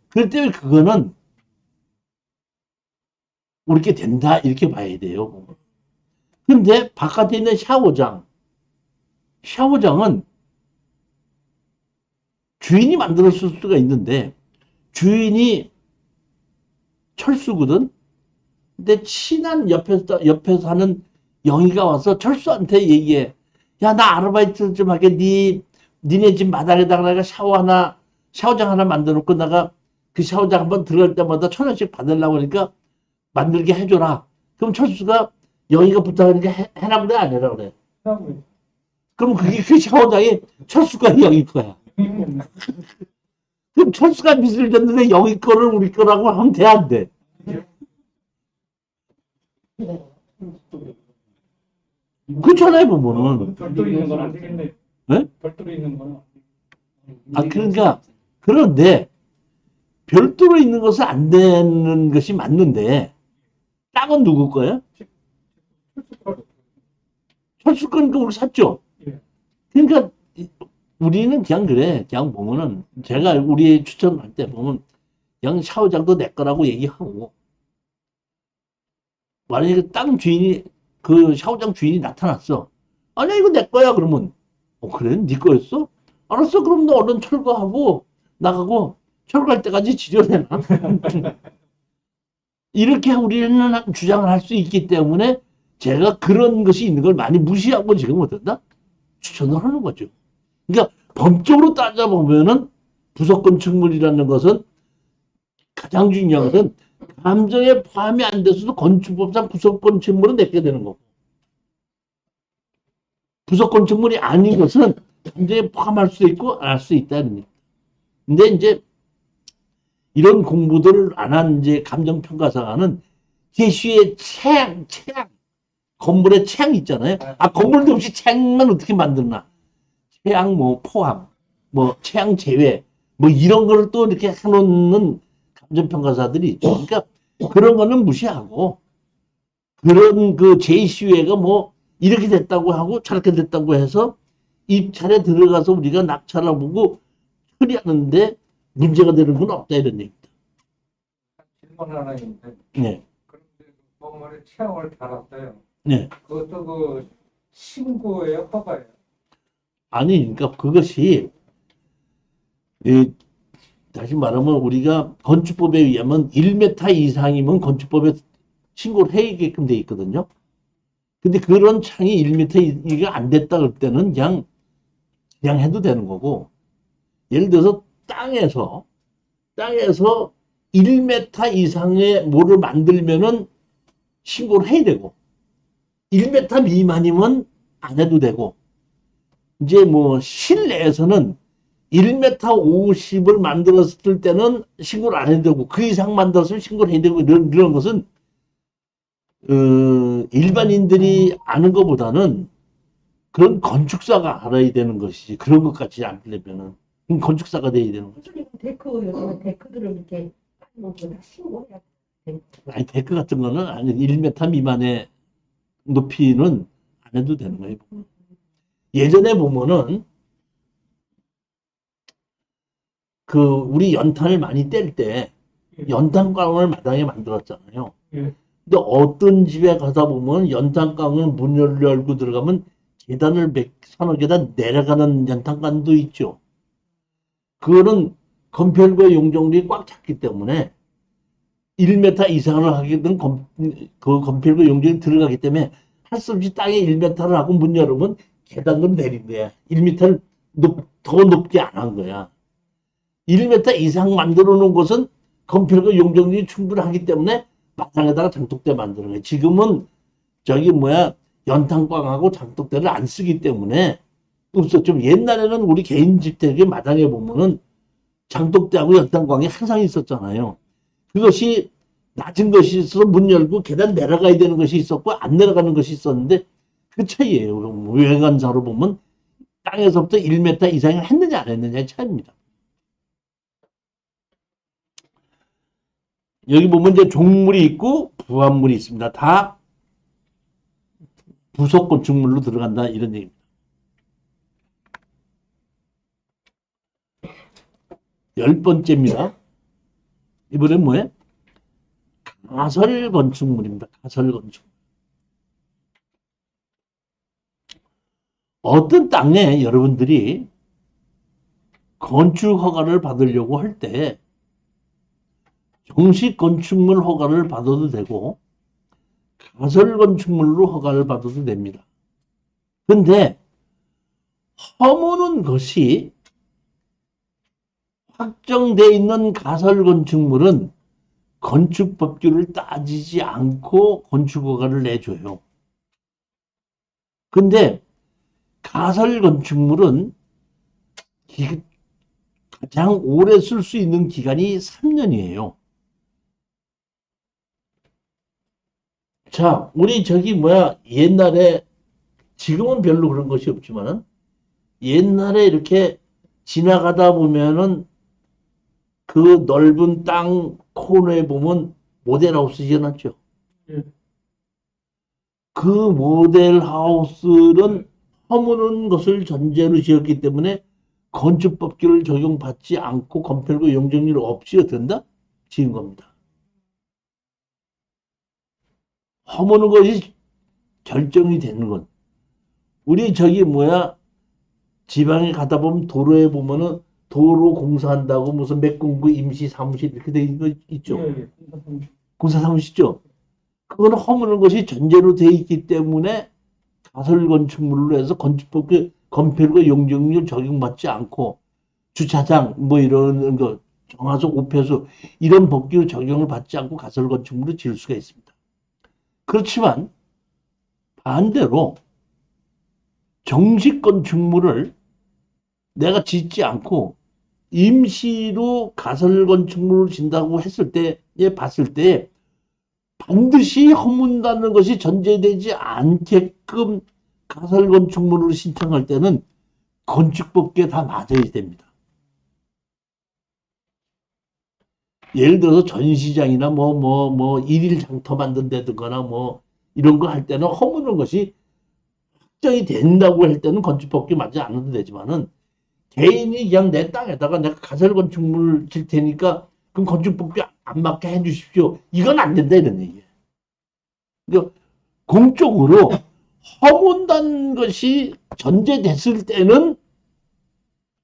그렇기 때문에 그거는 우리게 된다 이렇게 봐야 돼요. 근데 바깥에 있는 샤워장은 주인이 만들었을 수가 있는데 주인이 철수거든. 근데 친한 옆에서 사는 영희가 와서 철수한테 얘기해. 야, 나 아르바이트 좀 하게. 니네 집 마당에다가 내가 샤워장 하나 만들어 놓고 내가 그 샤워장 한번 들어갈 때마다 1,000원씩 받으려고 하니까 만들게 해줘라. 그럼 철수가 영희가 부탁하니까 해라 그래, 안 해라 그래. 그럼 그게 그 샤워장이 철수가 영희 거야. 그럼 철수가 미술 줬는데 영희 거를 우리 거라고 하면 돼, 안 돼? 그렇잖아요, 보면은. 별도로 있는 건 안 되겠네. 네? 별도로 있는 거는. 그러니까, 그런데, 별도로 있는 것은 안 되는 것이 맞는데, 땅은 누구 거야? 철수 거니까 우리 샀죠? 예. 그러니까, 우리는 그냥 그래. 그냥 보면은, 제가 우리 추천할 때 보면, 그냥 샤워장도 내 거라고 얘기하고, 만약에 땅 주인이, 그 샤워장 주인이 나타났어. 아니야, 이거 내 거야. 그러면, 그래? 네 거였어? 알았어. 그럼 너 얼른 철거하고, 나가고, 철거할 때까지 지려내놔. 이렇게 우리는 주장을 할 수 있기 때문에, 제가 그런 것이 있는 걸 많이 무시하고 지금 어떤다? 추천을 하는 거죠. 그러니까, 법적으로 따져보면은, 부속건축물이라는 것은 가장 중요한 것은 감정에 포함이 안 돼서도 건축법상 부속건축물은 내게 되는 거고, 부속건축물이 아닌 것은 감정에 포함할 수 있고 안 할 수 있다는 얘기. 근데 이제 이런 공부들을 안 한 이제 감정평가사는 제시의 체양, 건물의 체양 있잖아요. 건물도 없이 체양만 어떻게 만드나? 체양 뭐 포함, 뭐 체양 제외, 뭐 이런 거를 또 이렇게 해놓는 감정평가사들이 있죠. 그러니까 그런 거는 무시하고, 그런 그 제시회가 뭐 이렇게 됐다고 하고 저렇게 됐다고 해서 입찰에 들어가서 우리가 낙찰을 보고 처리하는데 문제가 되는 건 없다 이런 얘기입니다. 질문 하나 있는데, 네, 그런데 건물에 체험을 달았어요. 네. 그것도 그 신고예요, 허가예요? 아니, 그러니까 그것이 다시 말하면 우리가 건축법에 의하면 1m 이상이면 건축법에 신고를 해야게끔 돼 있거든요. 근데 그런 창이 1m 이게 안 됐다 그럴 때는 그냥 해도 되는 거고, 예를 들어서 땅에서 1m 이상의 뭐를 만들면은 신고를 해야 되고, 1m 미만이면 안 해도 되고, 이제 뭐 실내에서는 1m 50을 만들었을 때는 신고를 안 해도 되고, 그 이상 만들었으면 신고를 해야 되고, 이런 것은 일반인들이 아는 것보다는 그런 건축사가 알아야 되는 것이지, 그런 것까지 알려면은 그럼 건축사가 돼야 되는 거죠. 요즘은 데크들을 이렇게 다 신고해야 돼. 아니, 데크 같은 거는 아니 1m 미만의 높이는 안 해도 되는 거예요. 예전에 보면은 그 우리 연탄을 많이 뗄 때 연탄광을 마당에 만들었잖아요. 예. 근데 어떤 집에 가다 보면 연탄광을 문을 열고 들어가면 계단을 서너 계단 내려가는 연탄관도 있죠. 그거는 건폐율과 용적률이 꽉 찼기 때문에 1m 이상을 하게 되면 그 건폐율과 용적률이 들어가기 때문에 할 수 없이 땅에 1m를 하고 문 열으면 계단으로 내린 거야. 1m를 더 높게 안 한 거야. 1m 이상 만들어 놓은 것은 건폐율과 용적률이 충분하기 때문에 마당에다가 장독대 만드는 거예요. 지금은 저기 연탄광하고 장독대를 안 쓰기 때문에 없었죠. 옛날에는 우리 개인 주택의 마당에 보면은 장독대하고 연탄광이 항상 있었잖아요. 그것이 낮은 것이 있어서 문 열고 계단 내려가야 되는 것이 있었고 안 내려가는 것이 있었는데 그 차이예요. 외관사로 보면 땅에서부터 1m 이상을 했느냐 안 했느냐의 차이입니다. 여기 보면 이제 종물이 있고 부합물이 있습니다. 다 부속 건축물로 들어간다 이런 얘기입니다. 10번째입니다. 이번엔 뭐예요? 가설 건축물입니다. 가설 건축물. 어떤 땅에 여러분들이 건축 허가를 받으려고 할 때 정식 건축물 허가를 받아도 되고 가설 건축물로 허가를 받아도 됩니다. 근데 허무는 것이 확정되어 있는 가설 건축물은 건축법규를 따지지 않고 건축허가를 내줘요. 근데 가설 건축물은 가장 오래 쓸 수 있는 기간이 3년이에요. 자, 우리 옛날에, 지금은 별로 그런 것이 없지만은, 옛날에 이렇게 지나가다 보면은 그 넓은 땅 코너에 보면 모델하우스 지어놨죠. 그 모델하우스는 허무는 것을 전제로 지었기 때문에 건축법규를 적용받지 않고 건폐율과 용적률 없이 어떤다? 지은 겁니다. 허무는 것이 결정이 되는 건 우리 지방에 가다 보면 도로에 보면은 도로 공사한다고 무슨 맥공구 임시 사무실 이렇게 돼 있는 거 있죠. 공사 사무실 있죠. 그거는 허무는 것이 전제로 돼 있기 때문에 가설 건축물로 해서 건축법규 건폐율과 용적률 적용받지 않고 주차장 이런 거 정화수 오폐수 이런 법규 적용을 받지 않고 가설 건축물을 지을 수가 있습니다. 그렇지만 반대로 정식 건축물을 내가 짓지 않고 임시로 가설 건축물을 짓는다고 했을 때, 봤을 때 반드시 허문다는 것이 전제되지 않게끔 가설 건축물을 신청할 때는 건축법규에 다 맞아야 됩니다. 예를 들어서 전시장이나 일일 장터 만든다거나 이런 거 할 때는 허무는 것이 확정이 된다고 할 때는 건축법규 맞지 않아도 되지만은 개인이 그냥 내 땅에다가 내가 가설 건축물을 질 테니까 그럼 건축법규 안 맞게 해주십시오. 이건 안 된다 이런 얘기예요. 그러니까 공적으로 허문다는 것이 전제됐을 때는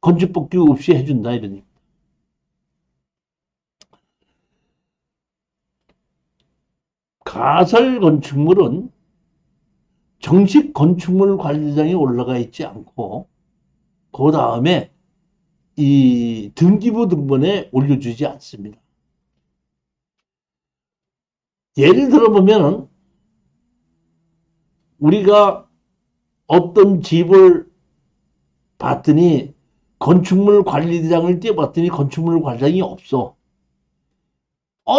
건축법규 없이 해준다 이런 얘기입니다. 가설 건축물은 정식 건축물 관리장에 올라가 있지 않고 그 다음에 이 등기부 등본에 올려주지 않습니다. 예를 들어보면 우리가 어떤 집을 봤더니 건축물 관리장을 떼봤더니 건축물 관리장이 없어.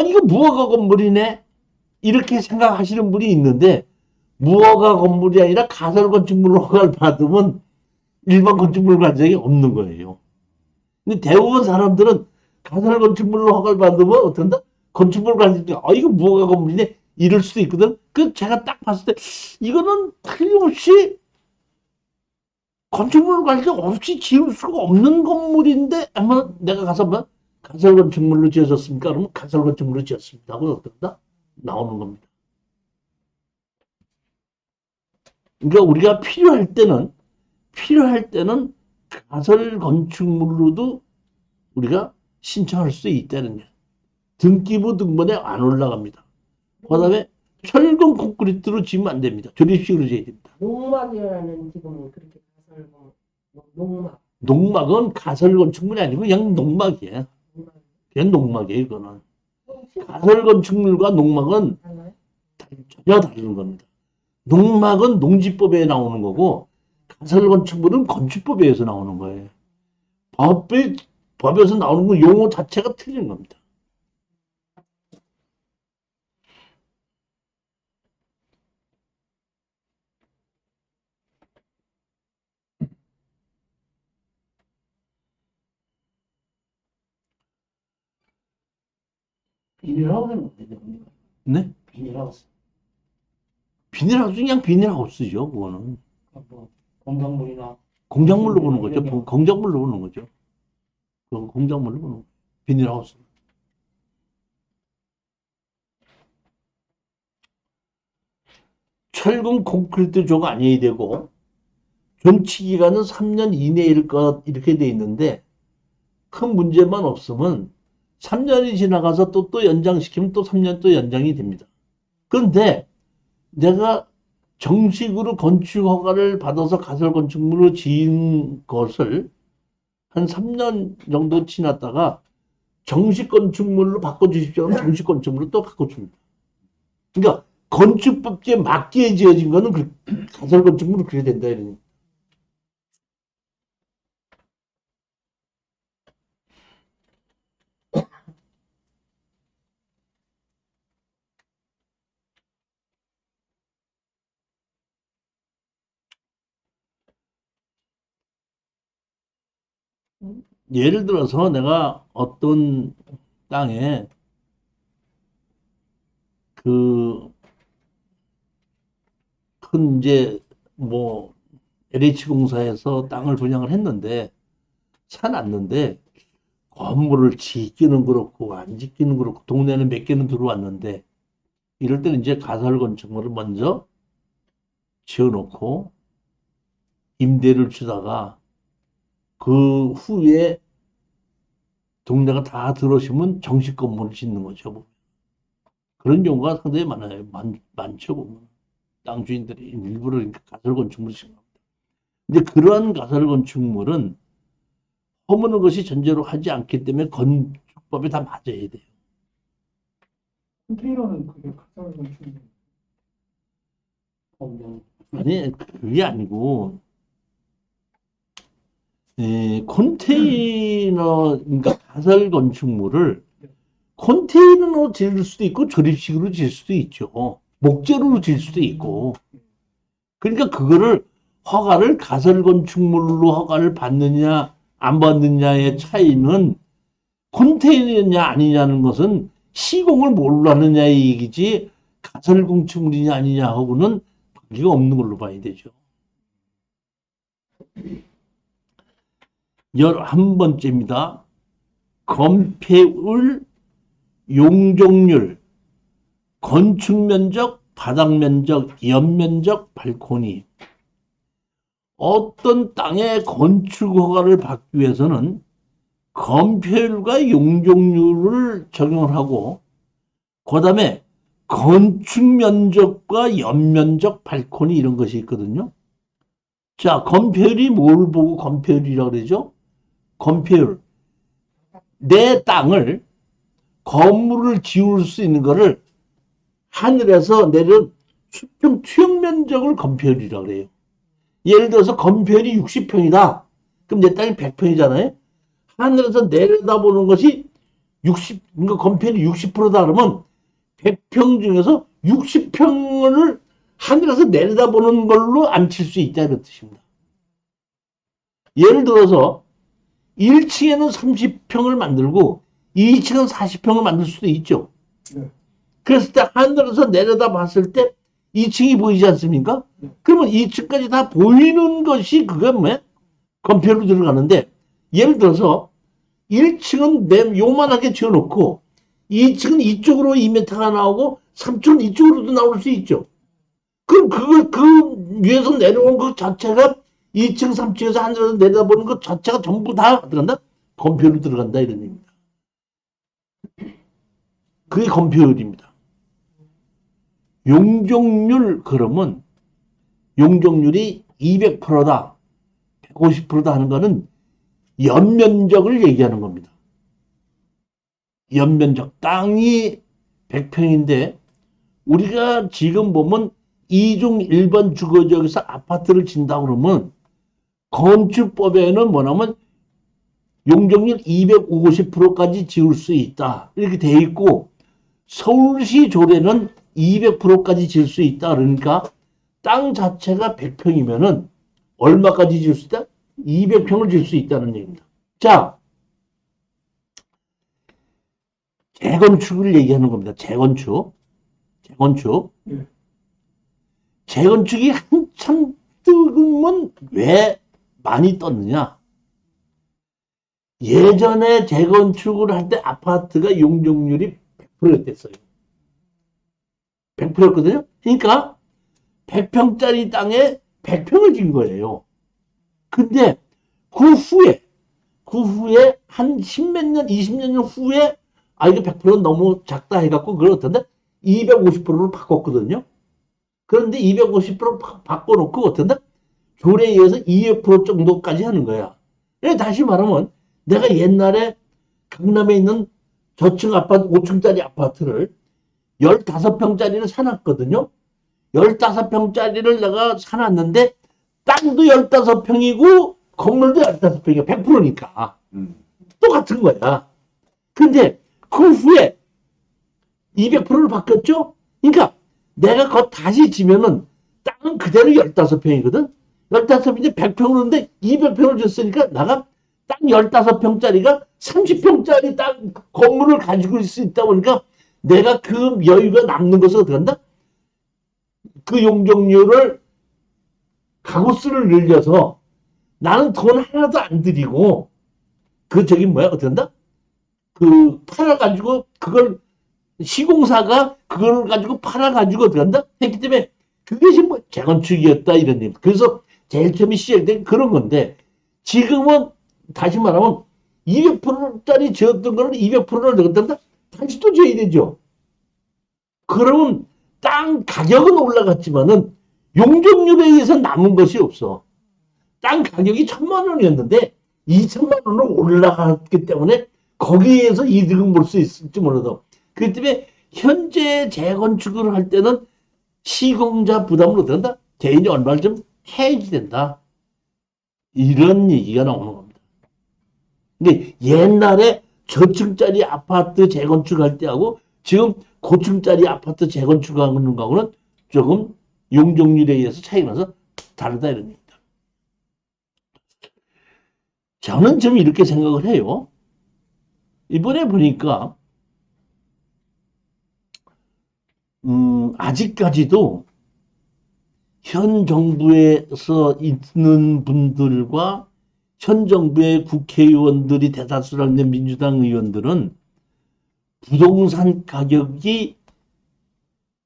이거 무허가 건물이네? 이렇게 생각하시는 분이 있는데 무허가 건물이 아니라 가설 건축물로 허가를 받으면 일반 건축물 관리장이 없는 거예요. 근데 대부분 사람들은 가설 건축물로 허가를 받으면 어떤다? 건축물 관리장이 이거 무허가 건물이네? 이럴 수도 있거든. 그 제가 딱 봤을 때 이거는 틀림없이 건축물 관련 없이 지을 수가 없는 건물인데, 한번 내가 가서 뭐, 가설 건축물로 지어졌습니까? 그러면 가설 건축물로 지었습니다. 하고 어떤다? 나오는 겁니다. 그러니까 우리가 필요할 때는 가설 건축물로도 우리가 신청할 수 있다는 게 등기부 등본에 안 올라갑니다. 그 다음에 철근 콘크리트로 지으면 안 됩니다. 조립식으로 지어야 됩니다. 농막이라는 지금 그렇게 가설 농막. 농막은 가설 건축물이 아니고 그냥 농막이에요. 농막. 그냥 농막이에요, 이거는. 가설 건축물과 농막은 달라요? 전혀 다른 겁니다. 농막은 농지법에 나오는 거고, 가설 건축물은 건축법에 의해서 나오는 거예요. 법에서 나오는 거 용어 자체가 틀린 겁니다. 비닐하우스는 어때요? 네? 비닐하우스. 비닐하우스 그냥 비닐하우스죠, 그거는. 뭐 공작물이나 공작물로 보는 거죠. 공작물로 보는 거죠. 그 공작물로 보는 거죠. 비닐하우스. 철근 콘크리트 조가 아니어야 되고, 존치 기간은 3년 이내일 것, 이렇게 돼 있는데, 큰 문제만 없으면 3년이 지나가서 또 연장시키면 또 3년 또 연장이 됩니다. 그런데 내가 정식으로 건축 허가를 받아서 가설 건축물로 지은 것을 한 3년 정도 지났다가 정식 건축물로 바꿔주십시오 하면 정식 건축물로 또 바꿔줍니다. 그러니까 건축법제에 맞게 지어진 거는 가설 건축물로 그래야 된다 이러니. 예를 들어서 내가 어떤 땅에 큰 이제 뭐 LH공사에서 땅을 분양을 했는데 사놨는데 건물을 짓기는 그렇고 안 짓기는 그렇고 동네는 몇 개는 들어왔는데 이럴 때는 이제 가설 건축물을 먼저 지어놓고 임대를 주다가 그 후에 동네가 다 들어오시면 정식 건물을 짓는 거죠. 그런 경우가 상당히 많아요. 많죠, 보면. 땅 주인들이 일부러 이렇게 가설 건축물을 짓는 겁니다. 근데 그러한 가설 건축물은 허무는 것이 전제로 하지 않기 때문에 건축법에 다 맞아야 돼요. 컨테이너는 그게 가설 건축물. 아니, 그게 아니고, 컨테이너, 그러니까 가설 건축물을 컨테이너로 지을 수도 있고 조립식으로 지을 수도 있죠. 목재로 지을 수도 있고. 그러니까 그거를 허가를 가설 건축물로 허가를 받느냐 안 받느냐의 차이는 컨테이너냐 아니냐는 것은 시공을 뭘로 하느냐의 얘기지 가설 건축물이냐 아니냐 하고는 관계가 없는 걸로 봐야 되죠. 11번째입니다. 건폐율, 용적률, 건축면적, 바닥면적, 옆면적, 발코니. 어떤 땅에 건축허가를 받기 위해서는 건폐율과 용적률을 적용을 하고 그 다음에 건축면적과 옆면적, 발코니 이런 것이 있거든요. 자, 건폐율이 뭘 보고 건폐율이라고 그러죠? 건폐율. 내 땅을 건물을 지을 수 있는 거를 하늘에서 내린 수평 투영 면적을 건폐율이라고 그래요. 예를 들어서 건폐율이 60평이다. 그럼 내 땅이 100평이잖아요. 하늘에서 내려다보는 것이 그러니까 건폐율이 60%다 그러면 100평 중에서 60평을 하늘에서 내려다보는 걸로 앉힐 수 있다는 뜻입니다. 예를 들어서 1층에는 30평을 만들고 2층은 40평을 만들 수도 있죠. 네. 그랬을 때 하늘에서 내려다 봤을 때 2층이 보이지 않습니까? 그러면 2층까지 다 보이는 것이 그게 뭐야? 건폐로 들어가는데, 예를 들어서 1층은 요만하게 지어놓고 2층은 이쪽으로 2m가 나오고 3층은 이쪽으로도 나올 수 있죠. 그럼 그 위에서 내려온 것 자체가 2층, 3층에서 하늘에서 내려다보는 것 자체가 전부 다 들어간다? 건폐로 들어간다 이런 얘기입니다. 그게 건폐율입니다. 용적률 그러면 용적률이 200%다, 150%다 하는 거는 연면적을 얘기하는 겁니다. 연면적. 땅이 100평인데 우리가 지금 보면 2중 1번 주거지역에서 아파트를 짓는다 그러면 건축법에는 뭐냐면 용적률 250%까지 지을 수 있다 이렇게 돼 있고, 서울시 조례는 200%까지 지을 수 있다. 그러니까 땅 자체가 100평이면은 얼마까지 지을 수 있다? 200평을 지을 수 있다는 얘기입니다. 자, 재건축을 얘기하는 겁니다. 재건축. 재건축이 한참 뜨면 왜 많이 떴느냐? 예전에 재건축을 할 때 아파트가 용적률이 100%였어요. 100%였거든요. 그러니까 100평짜리 땅에 100평을 진 거예요. 근데 그 후에 한 10몇 년, 20몇 년 후에 이거 100%는 너무 작다 해갖고 그걸 어떤데 250%로 바꿨거든요. 그런데 250% 바꿔놓고 어떤데 조례에 의해서 200% 정도까지 하는 거야. 다시 말하면 내가 옛날에 강남에 있는 저층 아파트, 5층짜리 아파트를 15평짜리를 사놨거든요. 15평짜리를 내가 사놨는데 땅도 15평이고 건물도 15평이야. 100%니까. 똑같은 거야. 근데 그 후에 200%를 바꿨죠? 그러니까 내가 그거 다시 지면은 땅은 그대로 15평이거든? 15평인데 100평인데 200평을 줬으니까 나가 땅 15평짜리가 30평짜리 땅 건물을 가지고 있을 수 있다 보니까 내가 그 여유가 남는 것을 어떻게 한다? 그 용적률을 가구수를 늘려서 나는 돈 하나도 안 들이고 어떻게 한다? 팔아가지고 그걸 시공사가 그걸 가지고 팔아가지고 어떻게 한다? 했기 때문에 그것이 재건축이었다 이런 얘기. 그래서 제일 처음에 시작된 그런 건데 지금은 다시 말하면 200%짜리 지었던 거를 200%를 넣었다? 다시 또 줘야 되죠. 그러면 땅 가격은 올라갔지만은 용적률에 의해서 남은 것이 없어. 땅 가격이 1,000만 원이었는데 2,000만 원으로 올라갔기 때문에 거기에서 이득을 볼 수 있을지 몰라도. 그렇기 때문에 현재 재건축을 할 때는 시공자 부담을 어떻게 한다? 개인이 얼마를 좀 해야지 된다. 이런 얘기가 나오는 겁니다. 근데 옛날에 저층짜리 아파트 재건축할 때하고 지금 고층짜리 아파트 재건축하는 거하고는 조금 용적률에 의해서 차이가 나서 다르다 이런 얘기입니다. 저는 좀 이렇게 생각을 해요. 이번에 보니까 아직까지도 현 정부에서 있는 분들과 현 정부의 국회의원들이 대다수라는 민주당 의원들은 부동산 가격이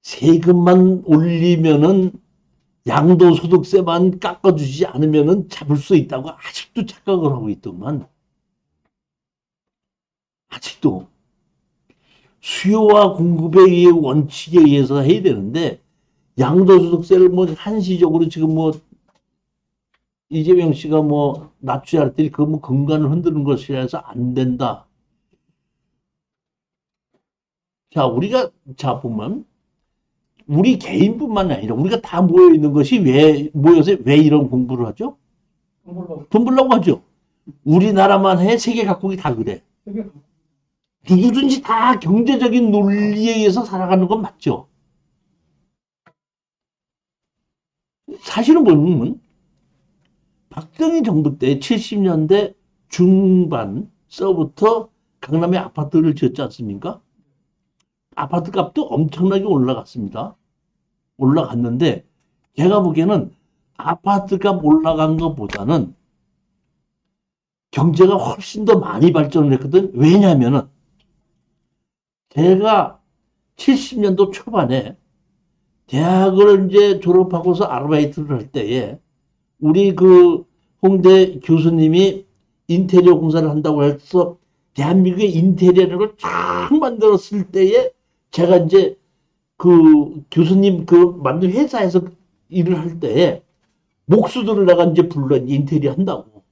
세금만 올리면은 양도소득세만 깎아주지 않으면은 잡을 수 있다고 아직도 착각을 하고 있더만. 아직도 수요와 공급에 의해 원칙에 의해서 해야 되는데 양도소득세를 한시적으로 지금 이재명 씨가 낮춰야 할 때 그 근간을 흔드는 것이라서 안 된다. 자, 보면 우리 개인뿐만 아니라 우리가 다 모여 있는 것이 모여서 왜 이런 공부를 하죠? 돈 벌려고 하죠. 우리나라만 해? 세계 각국이 다 그래. 누구든지 다 경제적인 논리에 의해서 살아가는 건 맞죠. 사실은 보면 박정희 정부 때 70년대 중반서부터 강남에 아파트를 지었지 않습니까? 아파트 값도 엄청나게 올라갔습니다. 올라갔는데 제가 보기에는 아파트값 올라간 것보다는 경제가 훨씬 더 많이 발전을 했거든. 왜냐면은 제가 70년도 초반에 대학을 이제 졸업하고서 아르바이트를 할 때에 우리 그 홍대 교수님이 인테리어 공사를 한다고 해서 대한민국의 인테리어를 쫙 만들었을 때에 제가 이제 그 교수님 그 만든 회사에서 일을 할 때에 목수들을 내가 이제 불러 인테리어 한다고.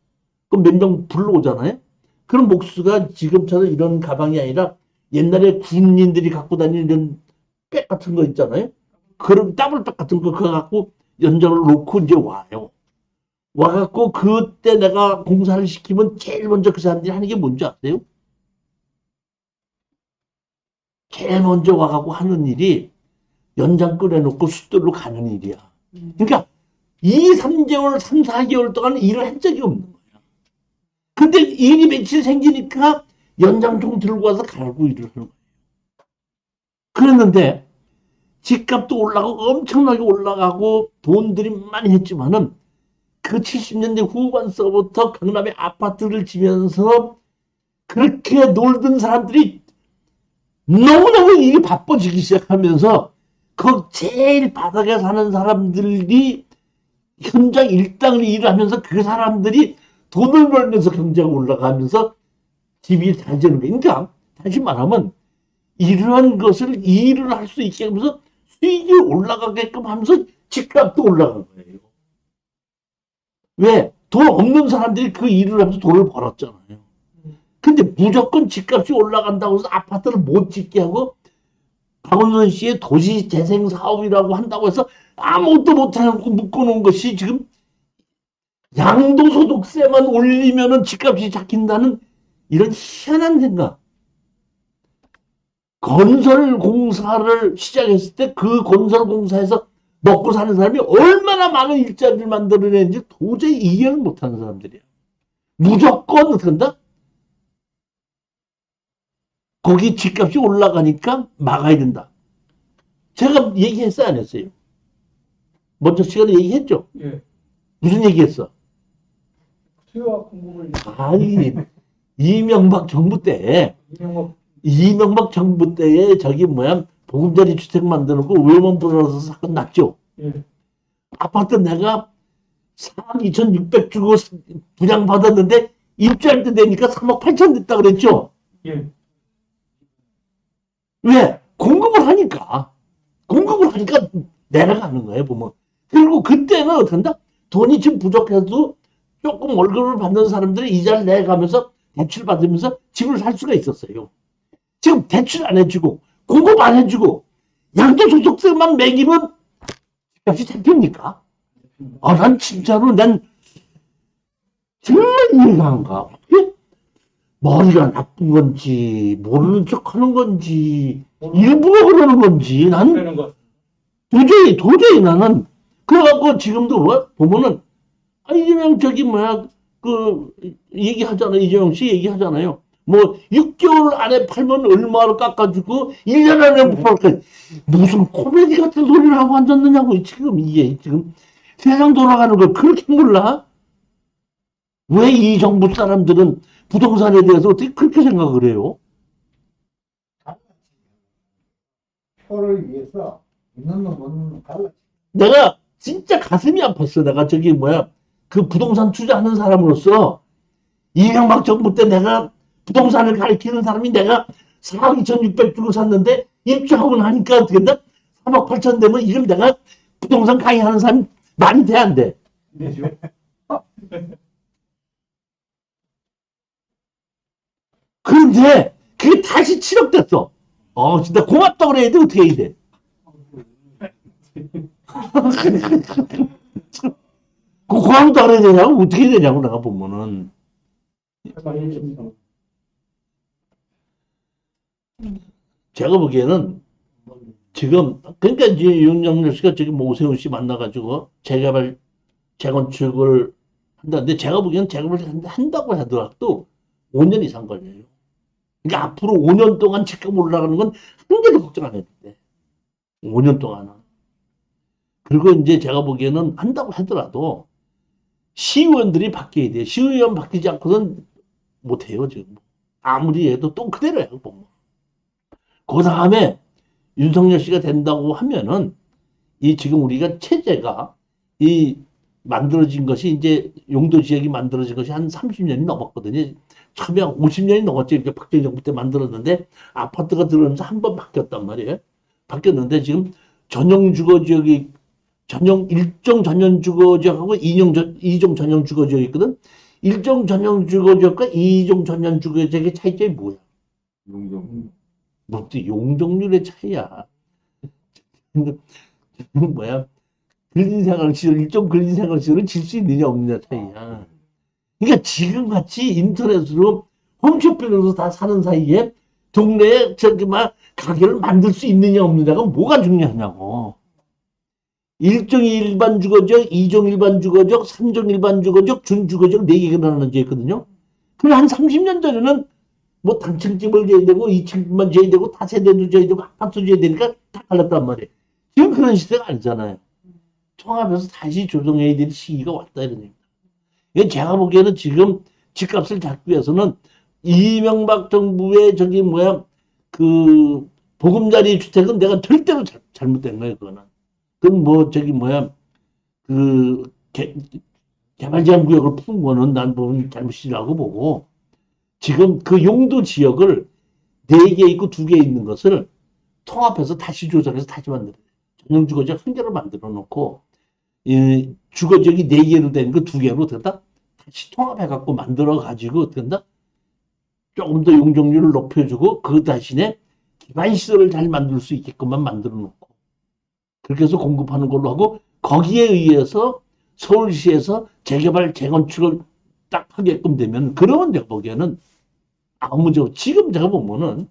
그럼 몇 명 불러오잖아요. 그런 목수가 지금처럼 이런 가방이 아니라 옛날에 군인들이 갖고 다니는 이런 백 같은 거 있잖아요. 그런 더블백 같은 거 그거 갖고 연장을 놓고 이제 와요. 와갖고 그때 내가 공사를 시키면 제일 먼저 그 사람들이 하는 게 뭔지 아세요? 제일 먼저 와갖고 하는 일이 연장 끓여놓고 숫들로 가는 일이야. 그러니까 2, 3개월, 3, 4개월 동안 일을 한 적이 없는 거야. 근데 일이 며칠 생기니까 연장통 들고 와서 갈고 일을 하는 거예요. 그랬는데 집값도 올라가고 엄청나게 올라가고 돈들이 많이 했지만은 그 70년대 후반서부터 강남에 아파트를 지면서 그렇게 놀던 사람들이 너무너무 일이 바빠지기 시작하면서 그 제일 바닥에 사는 사람들이 현장 일당을 일하면서 그 사람들이 돈을 벌면서 경제가 올라가면서 집이 잘 되는 거예요. 그러니까 다시 말하면 이러한 것을 일을 할 수 있게 하면서 수익이 올라가게끔 하면서 집값도 올라간 거예요. 왜? 돈 없는 사람들이 그 일을 하면서 돈을 벌었잖아요. 근데 무조건 집값이 올라간다고 해서 아파트를 못 짓게 하고 박원순 씨의 도시재생 사업이라고 한다고 해서 아무것도 못하고 묶어놓은 것이 지금 양도소득세만 올리면은 집값이 잡힌다는 이런 희한한 생각. 건설공사를 시작했을 때 그 건설공사에서 먹고 사는 사람이 얼마나 많은 일자리를 만들어내는지 도저히 이해를 못하는 사람들이야. 무조건 어떻게 한다? 거기 집값이 올라가니까 막아야 된다. 제가 얘기했어요, 안 했어요? 먼저 시간에 얘기했죠? 예. 무슨 얘기했어? 수요와 공급을 아니, 이명박 정부 때, 이명박 정부 때에 저기 뭐야, 보금자리 주택 만드는 거 의원 불어서 사건 났죠? 예. 아파트 내가 4억 2,600 주고 분양받았는데 입주할 때 되니까 3억 8천 됐다 그랬죠? 예. 왜? 공급을 하니까. 공급을 하니까 내려가는 거예요, 보면. 그리고 그때는 어떻게 한다? 돈이 좀 부족해도 조금 월급을 받는 사람들이 이자를 내가면서 대출 받으면서 집을 살 수가 있었어요. 지금 대출 안 해주고, 공급 안 해주고, 양도소득세만 매기면 집값이 잡힙니까? 아, 난 진짜로, 난 정말 이해가 안 가. 머리가 나쁜 건지, 모르는 척 하는 건지, 일부러 그러는 건지, 난 되는 것. 도저히 나는, 그래갖고 지금도 뭐, 보면은, 아, 이재명 저기 뭐야, 얘기하잖아요. 이재명 씨 얘기하잖아요. 뭐, 6개월 안에 팔면 얼마로 깎아주고, 1년 안에 못 팔까. 무슨 코미디 같은 소리를 하고 앉았느냐고, 지금 이게, 지금 세상 돌아가는 걸 그렇게 몰라? 왜 이 정부 사람들은 부동산에 대해서 어떻게 그렇게 생각을 해요? 표를 위해서 있는 놈 없는 놈 갈라. 내가 진짜 가슴이 아팠어. 내가 저기 뭐야, 그 부동산 투자하는 사람으로서 이명박 정부 때 내가 부동산을 가리키는 사람이 내가 4억 2,600 주고 샀는데 입주하고 나니까 어떻게 된다? 3억 8천 되면 이걸 내가 부동산 강의하는 사람이 말이 돼, 안 돼? 되죠. 그런데 그게 다시 7억 됐어. 진짜 고맙다 그래야 돼? 어떻게 해야 돼? 고맙다 그래야 되냐고? 어떻게 되냐고, 내가 보면은. 제가 보기에는 지금, 그러니까 이제 윤석열 씨가 지금 오세훈 씨 만나가지고 재개발, 재건축을 한다는데 제가 보기에는 재개발을 한다고 하더라도 5년 이상 걸려요. 그러니까 앞으로 5년 동안 집값 올라가는 건 한 개도 걱정 안 해도 돼. 5년 동안은. 그리고 이제 제가 보기에는 한다고 하더라도 시의원들이 바뀌어야 돼요. 시의원 바뀌지 않고는 못해요, 지금. 아무리 해도 또 그대로야, 보면. 그 다음에 윤석열 씨가 된다고 하면은 이 지금 우리가 체제가 이 만들어진 것이 이제 용도 지역이 만들어진 것이 한 30년이 넘었거든요. 처음에 50년이 넘었죠. 이렇게 박정희 정부 때 만들었는데 아파트가 들어오면서 한 번 바뀌었단 말이에요. 바뀌었는데 지금 전용 주거 지역이 일종 전용 주거 지역하고 이종 전용 주거 지역이 있거든. 일종 전용 주거 지역과 이종 전용 주거 지역의 차이점이 뭐야? 뭐 용적률의 차이야. 뭐야? 근린생활시설, 일종 근린생활시설을 질 수 있느냐 없느냐 차이야. 그러니까 지금같이 인터넷으로 홈쇼핑으로 다 사는 사이에 동네에 저기 막 가게를 만들 수 있느냐 없느냐가 뭐가 중요하냐고. 일종 일반 주거지역, 이종 일반 주거지역, 삼종 일반 주거지역, 준주거지역 4개가 나눠져 있거든요. 그럼 한 30년 전에는 뭐 단층집을 지어야 되고 2층만 지어야 되고 다세대도 지어야 되고 아파트 지어야 되니까 다 갈랐단 말이에요. 지금 그런 시대가 아니잖아요. 통합해서 다시 조정해야 될 시기가 왔다 이런 얘기입니다. 이건 제가 보기에는 지금 집값을 잡기 위해서는 이명박 정부의 저기 뭐야 그 보금자리 주택은 내가 절대로 잘못된 거예요. 그거는. 그건 뭐 저기 뭐야 그 개발 제한 구역을 푼 거는 난 보면 잘못이라고 보고 지금 그 용도 지역을 4개 있고 2개 있는 것을 통합해서 다시 조정해서 다시 만들어요. 전용 주거지역 1개로 만들어 놓고 이 주거지역이 4개로 된 거 2개로 된다? 다시 통합해갖고 만들어가지고 된다? 조금 더 용적률을 높여주고 그 대신에 기반시설을 잘 만들 수 있게끔만 만들어 놓고 그렇게 해서 공급하는 걸로 하고 거기에 의해서 서울시에서 재개발, 재건축을 딱 하게끔 되면 그러면 내가 보기에는 아무 문제 없고 지금 제가 보면은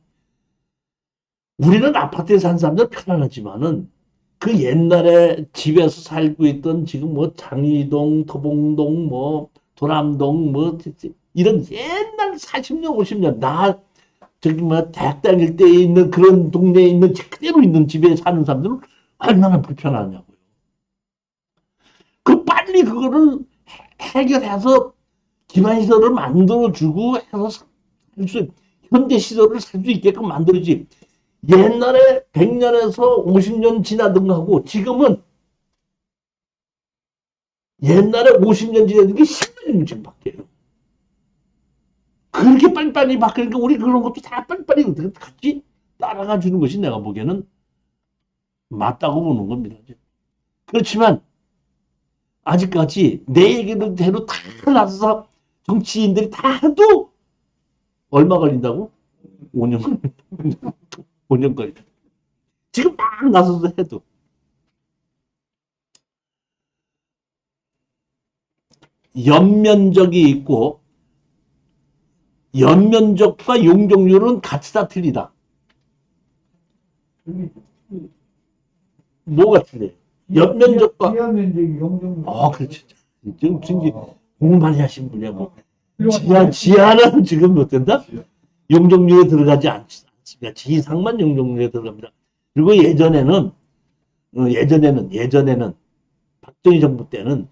우리는 아파트에 사는 사람들 편안하지만은 그 옛날에 집에서 살고 있던 지금 뭐 장이동, 토봉동, 뭐 도남동, 뭐 이런 옛날 40년, 50년 나 저기 뭐 대학 다닐 때 있는 그런 동네에 있는 그대로 있는 집에 사는 사람들은 얼마나 불편하냐고요. 그 빨리 그거를 해결해서 기반시설을 만들어주고 해서 현대시설을 살 수 있게끔 만들어지. 옛날에 100년에서 50년 지나던 거하고 지금은 옛날에 50년 지나던 게 10년이면 지금 바뀌어요. 그렇게 빨리빨리 바뀌니까 우리 그런 것도 다 빨리빨리 같이 따라가 주는 것이 내가 보기에는 맞다고 보는 겁니다. 그렇지만 아직까지 내 얘기를 대로 다 나서서 정치인들이 다 해도 얼마 걸린다고? 5년 5년 걸린다. 지금 막 나서서 해도. 연면적이 있고 연면적과 용적률은 같이 다 틀리다. 뭐가 틀려요? 연면적과 지하 면적이 용적률. 그렇지. 지금 공부 많이 하신 분이야 뭐. 지하는 지금 못 된다? 용적률에 들어가지 않습니다. 지상만 용적률에 들어갑니다. 그리고 예전에는 박정희 정부 때는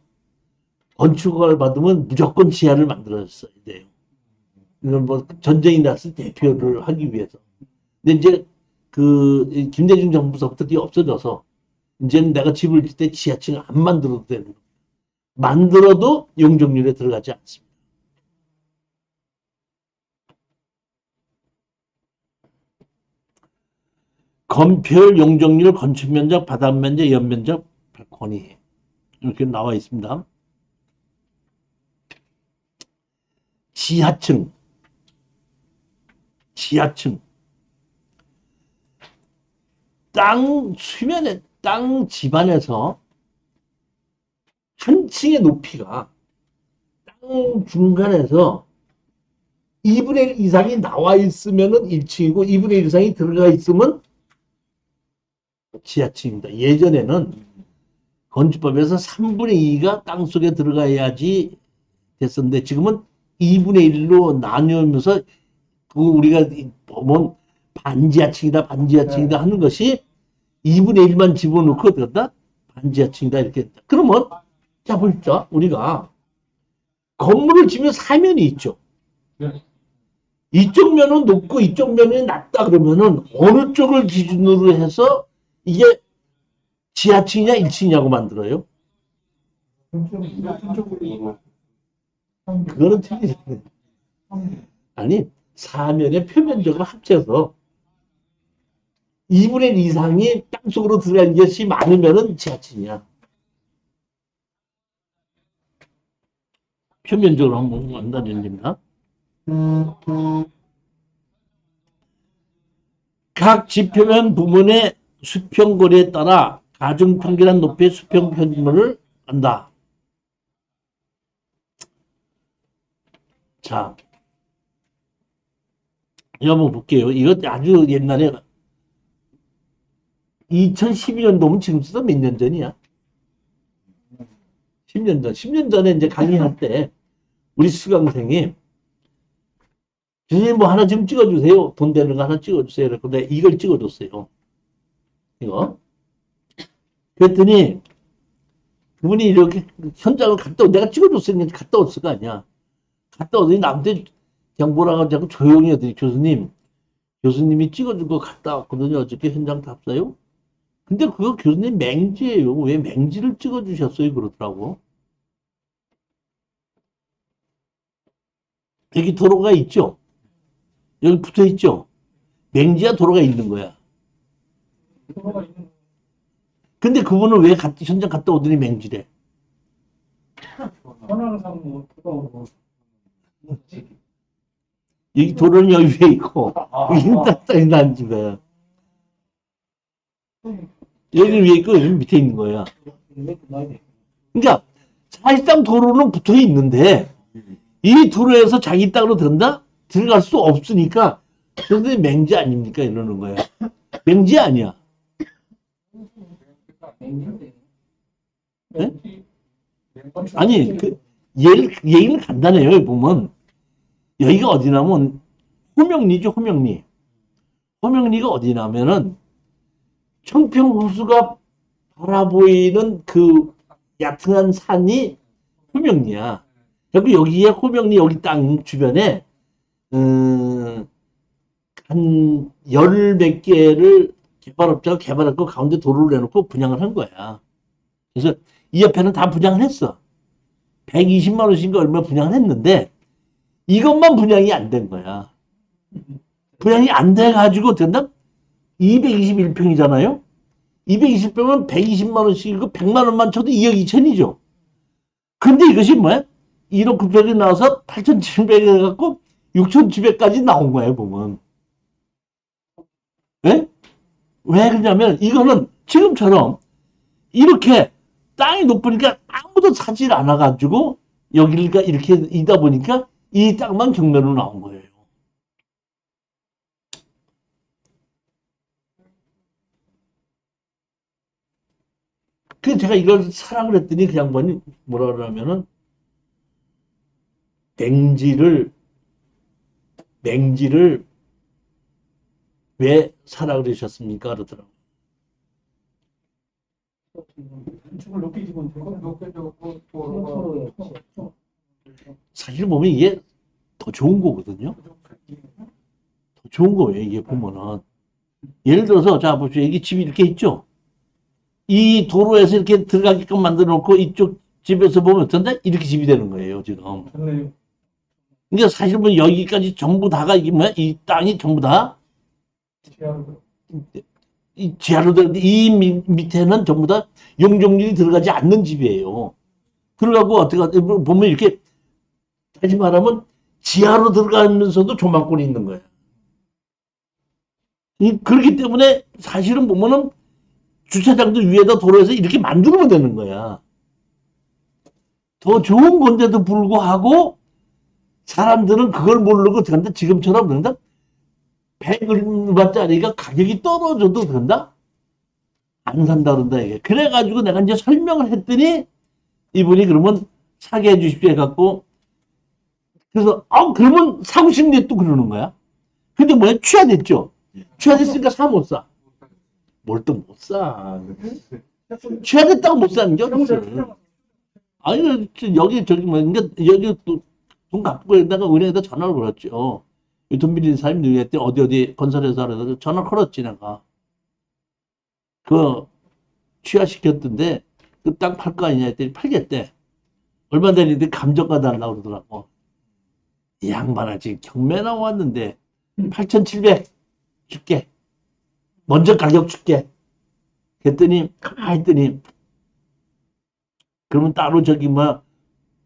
건축허가를 받으면 무조건 지하를 만들었어야 돼요. 이건 뭐 전쟁이 났을 때 대표를 하기 위해서. 근데 이제 그 김대중 정부서부터 그게 없어져서 이제는 내가 집을 짓을 때 지하층 안 만들어도 되는 거예요. 만들어도 용적률에 들어가지 않습니다. 건폐율, 용적률, 건축면적, 바닥면적, 연면적, 백원이 이렇게 나와 있습니다. 지하층 땅 수면에 땅 지반에서 한 층의 높이가 땅 중간에서 2분의 1 이상이 나와 있으면은 1층이고 2분의 1 이상이 들어가 있으면 지하층입니다. 예전에는 건축법에서 3분의 2가 땅 속에 들어가야지 됐었는데 지금은 2분의 1로 나누면서 그 우리가 보면 반지하층이다 하는 것이 2분의 1만 집어넣고 어떻다? 반지하층이다 이렇게 했다. 그러면 자 보십시오. 우리가 건물을 지면 사면이 있죠. 네. 이쪽 면은 높고 이쪽 면은 낮다 그러면은 어느 쪽을 기준으로 해서 이게 지하층이냐 1층이냐고 만들어요? 그거는 틀리잖아요. 아니, 사면의 표면적으로 합쳐서 2분의 1 이상이 땅속으로 들어간 것이 많으면은 지하층이야. 표면적으로 한번 만나는 겁니다. 각 지표면 부문의 수평거리에 따라 가중평균한 높이의 수평편분을 한다. 자, 이거 한번 볼게요. 이거 아주 옛날에 2012년도면 지금 쓰다 몇 년 전이야? 10년 전. 10년 전에 이제 강의할 때 우리 수강생이 교수님 뭐 하나 좀 찍어주세요. 돈 되는 거 하나 찍어주세요. 근데 이걸 찍어줬어요. 이거. 그랬더니 그분이 이렇게 현장을 갔다 내가 찍어줬으니까 갔다 왔을 거 아니야. 갔다 오더니 나한테 그냥 뭐라고 하자고 조용히 하더니 교수님이 찍어준 거 갔다 왔거든요. 어저께 현장 답사요. 근데 그거 교수님 맹지예요. 왜 맹지를 찍어주셨어요? 그러더라고. 여기 도로가 있죠? 여기 붙어 있죠? 맹지야 도로가 있는 거야. 근데 그분은 왜 현장 갔다 오더니 맹지래? 현황상 뭐 뜨거워. 여기 도로는 여기 위에 있고 여기는 딱딱히 난 집에 여기 위에 있고 여기 밑에 있는 거야. 그러니까 사실상 도로는 붙어 있는데 이 도로에서 자기 땅으로 들어갈 수 없으니까 그런데 맹지 아닙니까 이러는 거야. 맹지 아니야. 네? 아니 그 얘기는 간단해요. 여기 보면 여기가 어디냐면 호명리죠. 호명리가 어디냐면은 청평호수가 바라보이는 그 얕은 산이 호명리야. 그리고 여기에 호명리 여기 땅 주변에 한 열 몇 개를 개발업자가 개발했고 가운데 도로를 내놓고 분양을 한 거야. 그래서 이 옆에는 다 분양을 했어. 120만 원씩인가 얼마 분양을 했는데 이것만 분양이 안 된 거야. 분양이 안 돼가지고 된다? 221평이잖아요? 220평은 120만 원씩이고 100만 원만 쳐도 2억 2천이죠. 근데 이것이 뭐야? 1억 9천이 나와서 8,700에 해갖고 6,700까지 나온 거예요, 보면. 왜? 왜 그러냐면 이거는 지금처럼 이렇게 땅이 높으니까 아무도 사질 않아가지고 여기가 이렇게 있다 보니까 이 땅만 경매로 나온 거예요. 그래서 제가 이걸 사라 그랬더니 그 양반이 뭐라 그러냐면은 맹지를 왜 사라 그러셨습니까? 그러더라고요. 건축을 높게 집으면 되고 높게 좋고 도로에 사실 보면 이게 더 좋은 거거든요. 더 좋은 거예요. 이게 보면은 예를 들어서 자 보십시오. 여기 집이 이렇게 있죠. 이 도로에서 이렇게 들어가게끔 만들어 놓고 이쪽 집에서 보면 어떤데 이렇게 집이 되는 거예요. 지금. 좋네요. 그러니까 사실 보면 여기까지 전부 다가 이게 뭐야? 이 땅이 전부 다 이 지하로 들어가는데 이 밑에는 전부 다 용적률이 들어가지 않는 집이에요. 들어가고 어떻게 보면 이렇게 다시 말하면 지하로 들어가면서도 조망권이 있는 거예요. 그렇기 때문에 사실은 보면은 주차장도 위에다 도로에서 이렇게 만들면 되는 거야. 더 좋은 건데도 불구하고 사람들은 그걸 모르고 된다. 지금처럼 된다. 100얼마짜리가 가격이 떨어져도 된다? 안 산다 그런다 이게. 그래가지고 내가 이제 설명을 했더니 이분이 그러면 사게 해주십시오 해갖고 그래서 그러면 사고 싶네 또 그러는 거야. 근데 뭐야 취하됐죠. 취하됐으니까 사 못 사. 뭘 또 못 사. 취하겠다고 못 사는 게 어딨어. 아니, 여기, 저기, 뭐, 그러니까 여기 돈 갚고 여기다가 은행에다 전화를 걸었죠. 이 돈 빌리는 사람이 누구야 했더니 어디 건설회사 그래서 전화 걸었지, 내가. 그, 취하시켰던데, 그 땅 팔 거 아니냐 했더니 팔겠대. 얼마 전인데 감정가 달라고 그러더라고. 이 양반아, 지금 경매 나왔는데, 8,700 줄게. 먼저 가격 줄게. 그랬더니, 가만히 있더니, 그러면 따로 저기 뭐,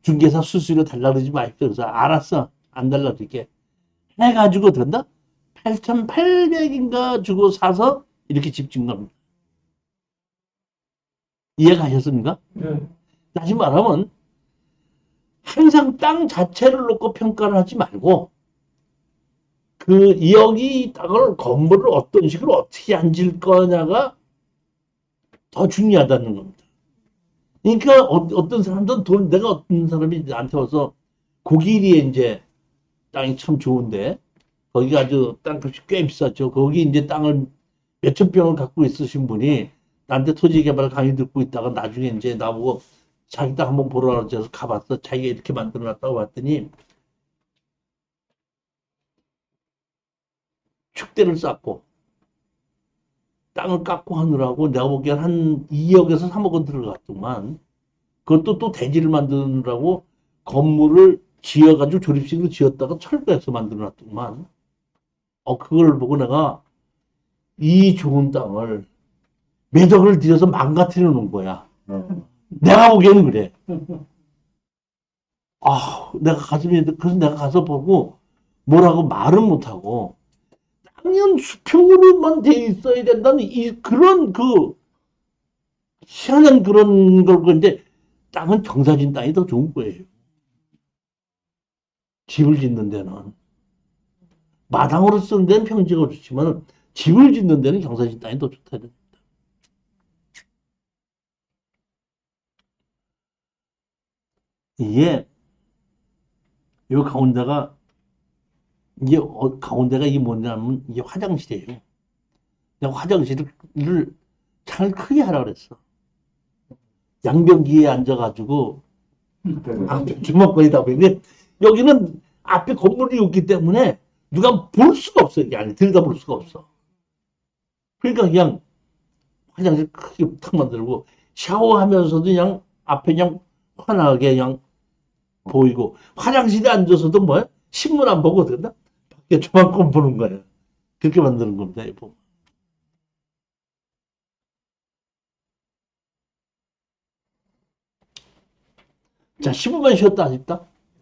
중개사 수수료 달라 그러지 마십시오. 그래서 알았어. 안 달라 그럴게. 해가지고 된다? 8,800인가 주고 사서 이렇게 집 진 겁니다. 이해가셨습니까? 네. 다시 말하면 항상 땅 자체를 놓고 평가를 하지 말고 그 여기 이 땅을 건물을 어떤 식으로 어떻게 앉을 거냐가 더 중요하다는 겁니다. 그러니까 어떤 사람들은 돈 내가 어떤 사람이 나한테 와서 고길이에 이제 땅이 참 좋은데 거기가 아주 땅값이 꽤 비쌌죠. 거기 이제 땅을 몇천 평을 갖고 있으신 분이 나한테 토지개발 강의 듣고 있다가 나중에 이제 나보고 자기 땅 한번 보러 가서 가봤어. 자기가 이렇게 만들어놨다고 봤더니 축대를 쌓고 땅을 깎고 하느라고 내가 보기엔 한 2억에서 3억 원 들어갔더만 그것도 또 대지를 만드느라고 건물을 지어가지고 조립식으로 지었다가 철거해서 만들어놨더만 그걸 보고 내가 이 좋은 땅을 몇 억을 들여서 망가뜨려 놓은 거야. 내가 보기에는 그래. 내가 가슴이, 그래서 내가 가서 보고 뭐라고 말은 못하고 당연 수평으로만 돼 있어야 된다는 그런 희한한 그런 걸 건데 땅은 경사진 땅이 더 좋은 거예요. 집을 짓는 데는. 마당으로 쓰는 데는 평지가 좋지만 집을 짓는 데는 경사진 땅이 더 좋다. 이게 요 가운데가 이게 가운데가 이게 뭐냐면 이게 화장실이에요. 내가 화장실을 창을 크게 하라 그랬어. 양변기에 앉아가지고 주먹거리다 보니 여기는 앞에 건물이 없기 때문에 누가 볼 수가 없어. 이게 안에 들여다볼 수가 없어. 그러니까 그냥 화장실 크게 탁 만들고 샤워하면서도 그냥 앞에 그냥 환하게 그냥 보이고 화장실에 앉아서도 뭐야? 신문 안 보거든. 밖에 저만큼 보는 거야. 그렇게 만드는 겁니다. 보면. 자, 15분 쉬었다 아쉽다.